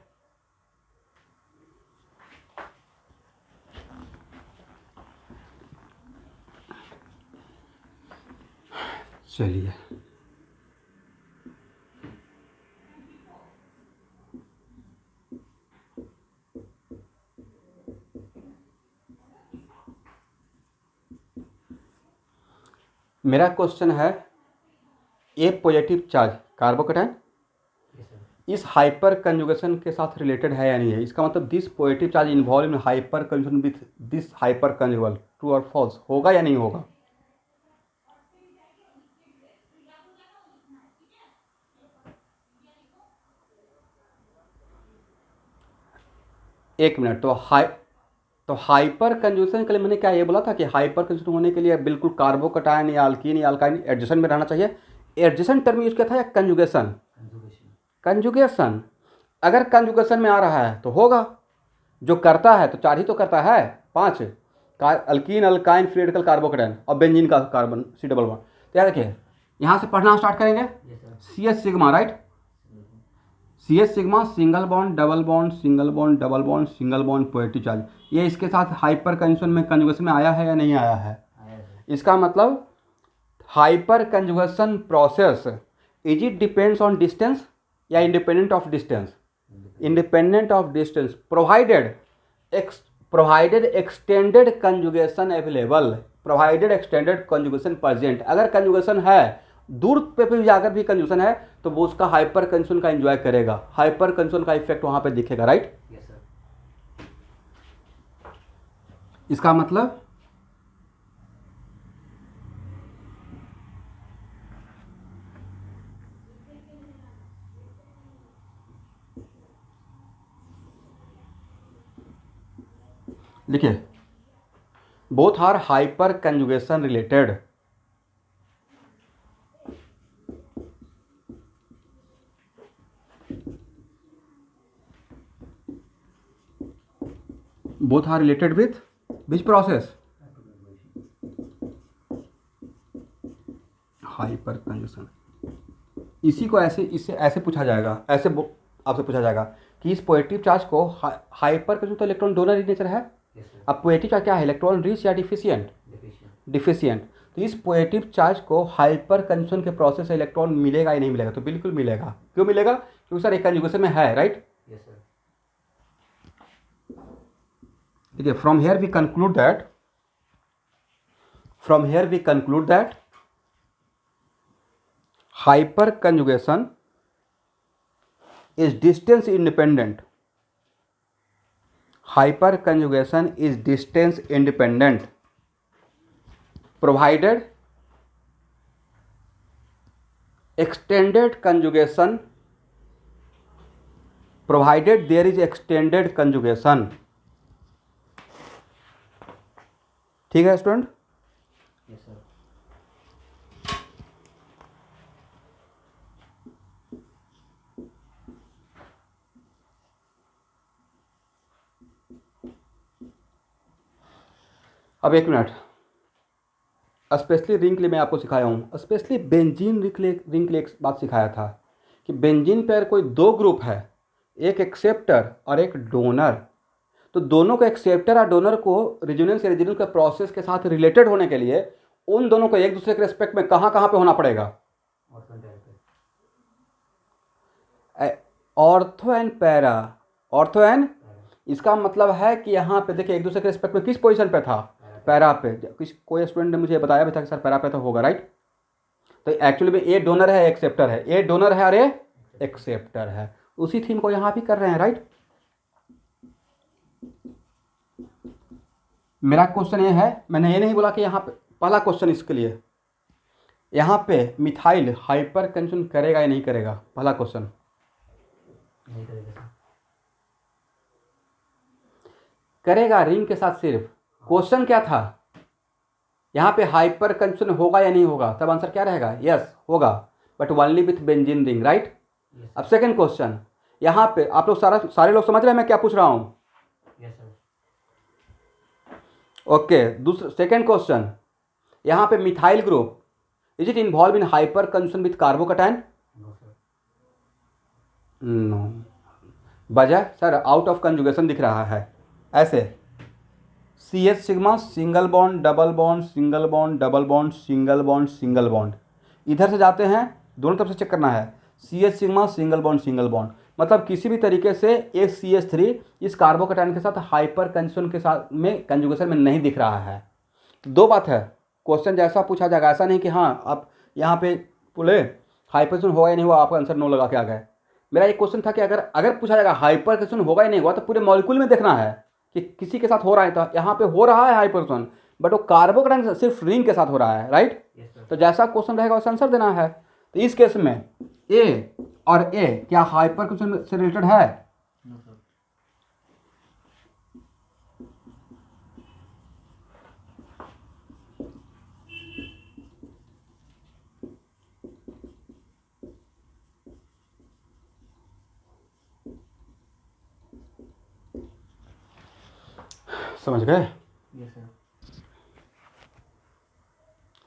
चलिए, मेरा क्वेश्चन है, ए पॉजिटिव चार्ज कार्बोकैटायन इस हाइपर कंजुगेशन के साथ रिलेटेड है या नहीं है? इसका मतलब this positive charge involve in hyper conjugation with this hyper conjugal, true और फॉल्स, होगा या नहीं होगा? एक मिनट, तो हाइपर कंजुगेशन के लिए मैंने क्या ये बोला था कि हाइपर कंजुगेशन होने के लिए बिल्कुल कार्बोकैटायन या अल्कीन या अल्काइन एडजेसेंट में रहना चाहिए। एडजेसेंट टर्म यूज किया था या कंजुगेशन? कंजुगेशन। अगर कंजुगेशन में आ रहा है तो होगा, जो करता है तो 4 ही तो करता है, 5 alkyne, alkyne, free radical, carbocation और बेंजीन का कार्बन C डबल बॉन्ड। तो याद रखिए, यहाँ से पढ़ना स्टार्ट करेंगे। CS sigma, right, CS sigma, single bond double bond, single bond double bond, single bond positive charge, ये इसके साथ हाइपर कंजुगेशन में आया है या नहीं आया है? इसका मतलब hyper conjugation process is it depends on distance या independent of distance? Independent of distance, provided extended conjugation available, provided extended conjugation present. अगर कंजुगेशन है, दूर पे भी जाकर भी कंजुगेशन है, तो वो उसका हाइपर कंजुगेशन का एंजॉय करेगा, हाइपर कंजुगेशन का इफेक्ट वहां पे दिखेगा, राइट। इसका मतलब देखिए, both are hyperconjugation related. Both are related with which process? Hyperconjugation. इसी को इससे ऐसे पूछा जाएगा, ऐसे आपसे पूछा जाएगा कि इस पॉजिटिव चार्ज को हाइपर कंजुगेशन, तो इलेक्ट्रॉन डोनर नेचर है। अब पॉजिटिव चार्ज क्या है? इलेक्ट्रॉन रिच या डिफिशिएंट? डिफिशिएंट। तो इस पॉजिटिव चार्ज को हाइपर कंजुगेशन के प्रोसेस से इलेक्ट्रॉन मिलेगा या नहीं मिलेगा? तो बिल्कुल मिलेगा। क्यों मिलेगा? क्योंकि सर एक कंजुगेशन में है, राइट। देखिए, from here we conclude that From here we conclude that hyperconjugation is distance independent. Hyperconjugation is distance independent provided extended conjugation, provided there is extended conjugation. ठीक है स्टूडेंट? Yes, sir. अब एक minute, specially ring के लिए मैं आपको सिखाया हूँ, स्पेशली बेंजीन रिंग के लिए एक बात सिखाया था कि बेंजीन पर कोई दो ग्रुप है, एक एक्सेप्टर और एक डोनर, तो दोनों को एक्सेप्टर और डोनर को रेजोनेंस या रेजोनेंस के प्रोसेस के साथ रिलेटेड होने के लिए उन दोनों को एक दूसरे के रिस्पेक्ट में कहाँ कहाँ पे होना पड़ेगा? Ortho and para, ortho and, इसका मतलब है कि यहाँ पे देखिए एक दूसरे के रिस्पेक्ट में किस पोजीशन पे था? पैरा पे। कोई स्टूडेंट ने मुझे बताया भी था कि सर पैरा पे तो होगा, राइट? तो एक्चुअली में ए डोनर है, एक्सेप्टर है, ए डोनर है और ए एक्सेप्टर है। उसी थीम को यहाँ भी कर रहे हैं, राइट? मेरा क्वेश्चन ये है, मैंने ये नहीं बोला कि यहाँ पे पहला क्वेश्चन इसके लिए, यहाँ पे मिथाइल हाइपरकंजन करेगा या नहीं करेगा? पहला क्वेश्चन नहीं करेगा सर। करेगा रिंग के साथ सिर्फ। क्वेश्चन क्या था? यहाँ पे हाइपरकंजन होगा या नहीं होगा? तब आंसर क्या रहेगा? यस होगा, but only with benzene ring, right? अब सेकंड क्वेश्चन, यहाँ पे आप लोग सारे लोग समझ रहे हैं मैं क्या पूछ रहा हूँ? Yes sir. ओके, दूसरा सेकंड क्वेश्चन, यहाँ पे methyl group is it involve in हाइपरकंजन with carbocation? No sir. No. वजह सर आउट ऑफ कंजुगेशन दिख रहा है ऐसे, C H sigma single bond double bond single bond double bond single bond single bond, इधर से जाते हैं दोनों तरफ से चेक करना है, C H sigma single bond, मतलब किसी भी तरीके से एक सी एच थ्री इस कार्बोकैटायन के साथ हाइपर कंजन के साथ में कंजुगेशन में नहीं दिख रहा है। दो बात है, क्वेश्चन जैसा पूछा जाएगा, ऐसा नहीं कि हाँ आप यहाँ पे बोले हाइपरकंजन होगा या नहीं हुआ, आपका आंसर नो लगा के आ गए। मेरा एक क्वेश्चन था कि अगर पूछा जाएगा हाइपरकंजन होगा या नहीं होगा, तो पूरे मॉलिक्यूल में देखना है कि किसी के साथ हो रहा है। तो यहाँ पे हो रहा है हाइपरकंजन, बट वो कार्बोकैटायन सिर्फ रिंग के साथ हो रहा है, राइट? तो जैसा क्वेश्चन रहेगा वैसा आंसर देना है। तो इस केस में ए और ए क्या हाइपरकंजन से रिलेटेड है? No sir. समझ गए? Yes sir.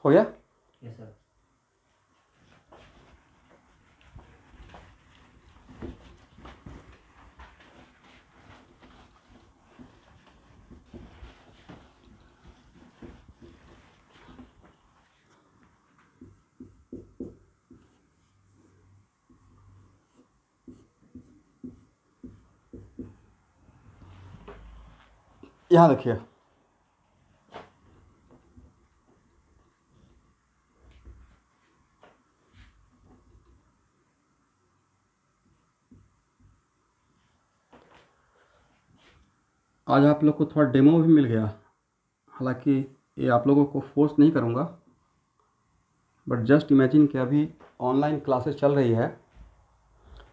हो गया? Yes sir. यहाँ देखिए, आज आप लोग को थोड़ा डेमो भी मिल गया, हालांकि ये आप लोगों को फोर्स नहीं करूँगा, बट जस्ट इमेजिन कि अभी ऑनलाइन क्लासेस चल रही है,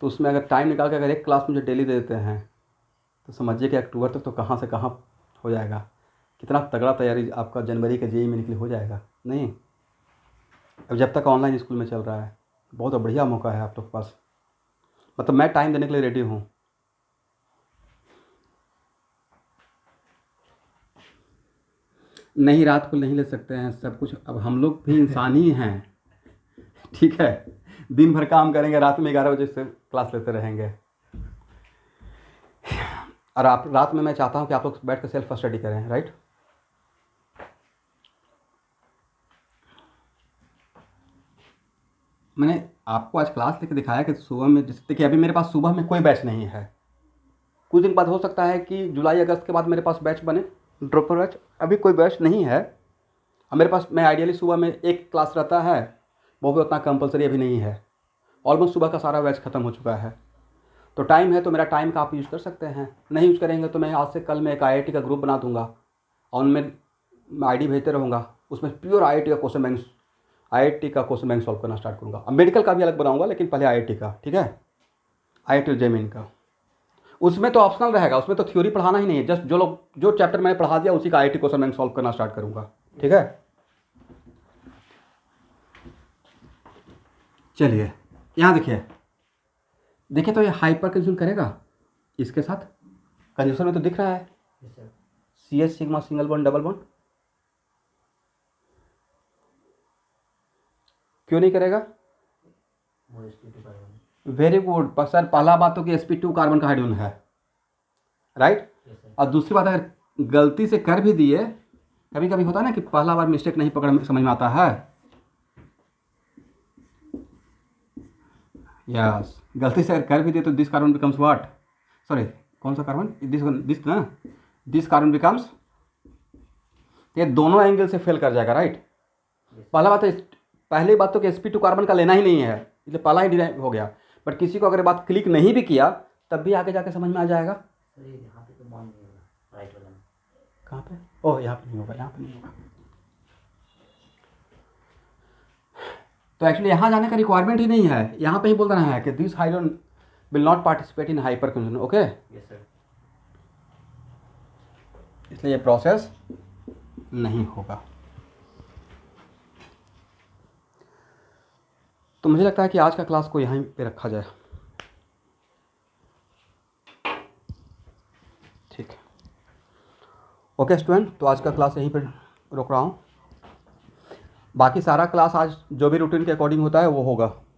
तो उसमें अगर टाइम निकाल के अगर एक क्लास मुझे डेली दे देते हैं तो समझिए कि अक्टूबर तक तो कहाँ से कहाँ हो जाएगा। कितना तगड़ा तैयारी आपका जनवरी के जेईई में निकले हो जाएगा। नहीं, अब जब तक ऑनलाइन स्कूल में चल रहा है, बहुत बढ़िया मौका है आप लोग के पास, मतलब मैं टाइम देने के लिए रेडी हूँ। नहीं, रात को नहीं ले सकते हैं सब कुछ, अब हम लोग भी इंसान ही हैं, ठीक है? दिन भर काम करेंगे, रात में 11 बजे से क्लास लेते रहेंगे। और आप रात में मैं चाहता हूँ कि आप लोग बैठ कर सेल्फ स्टडी करें, राइट? मैंने आपको आज क्लास लेके दिखाया कि सुबह में, जैसे देखिए अभी मेरे पास सुबह में कोई बैच नहीं है, कुछ दिन बाद हो सकता है कि जुलाई अगस्त के बाद मेरे पास बैच बने, ड्रॉपर बैच, अभी कोई बैच नहीं है। अब मेरे पास, मैं आइडियली सुबह में एक क्लास रहता है, वो भी उतना कंपलसरी अभी नहीं है, ऑलमोस्ट सुबह का सारा बैच ख़त्म हो चुका है। तो टाइम है तो मेरा टाइम का आप यूज़ कर सकते हैं, नहीं यूज़ करेंगे तो मैं आज से कल में एक IIT का ग्रुप बना दूंगा और उनमें ID भेजते रहूँगा, उसमें प्योर IIT का क्वेश्चन बैंक सॉल्व करना स्टार्ट करूँगा। अब मेडिकल का भी अलग बनाऊँगा, लेकिन पहले IIT का, ठीक है, IIT जेमिन का। उसमें तो ऑप्शनल रहेगा, उसमें तो थ्योरी पढ़ाना ही नहीं है, जस्ट जो चैप्टर मैंने पढ़ा दिया उसी का IIT क्वेश्चन बैंक सॉल्व करना स्टार्ट करूँगा, ठीक है। चलिए यहाँ देखिए तो ये हाइपर कंज्यूम करेगा इसके साथ, कंज्यूमर में तो दिख रहा है Yes, sir. CH sigma single bond double bond, क्यों नहीं करेगा? More sp2 carbon. Very good sir, पहला बात तो कि sp2 कार्बन का हाइड्रोजन है, राइट। Yes, sir. और दूसरी बात, अगर गलती से कर भी दिए, कभी कभी होता है ना कि पहला बार मिस्टेक नहीं पकड़ समझ में आता है, यस, गलती से अगर कर भी दिए तो this carbon becomes what, sorry कौन सा कार्बन, दिस कार्बन बिकम्स, ये दोनों एंगल से फेल कर जाएगा, राइट। पहला बात है, पहली बात तो कि sp2 कार्बन का लेना ही नहीं है, इसलिए पहला ही डिराइव हो गया। बट किसी को अगर बात क्लिक नहीं भी किया तब भी आगे जाके समझ में आ जाएगा। सर ये यहाँ पे तो बॉन्ड नहीं होगा, राइट वाला में। कहाँ पे? ओह यहाँ पे नहीं होगा, यहाँ पे नहीं होगा। तो एक्चुअली यहाँ जाने का रिक्वायरमेंट ही नहीं है, यहाँ पे ही बोल रहा है कि this hydrogen will not participate in hyperconjugation, okay. Yes, sir. इसलिए ये प्रोसेस नहीं होगा। तो मुझे लगता है कि आज का क्लास को यहीं पे रखा जाए, ठीक है। ओके स्टूडेंट, तो आज का क्लास यहीं पे रोक रहा हूँ। बाकी सारा क्लास आज जो भी रूटीन के अकॉर्डिंग होता है वो होगा।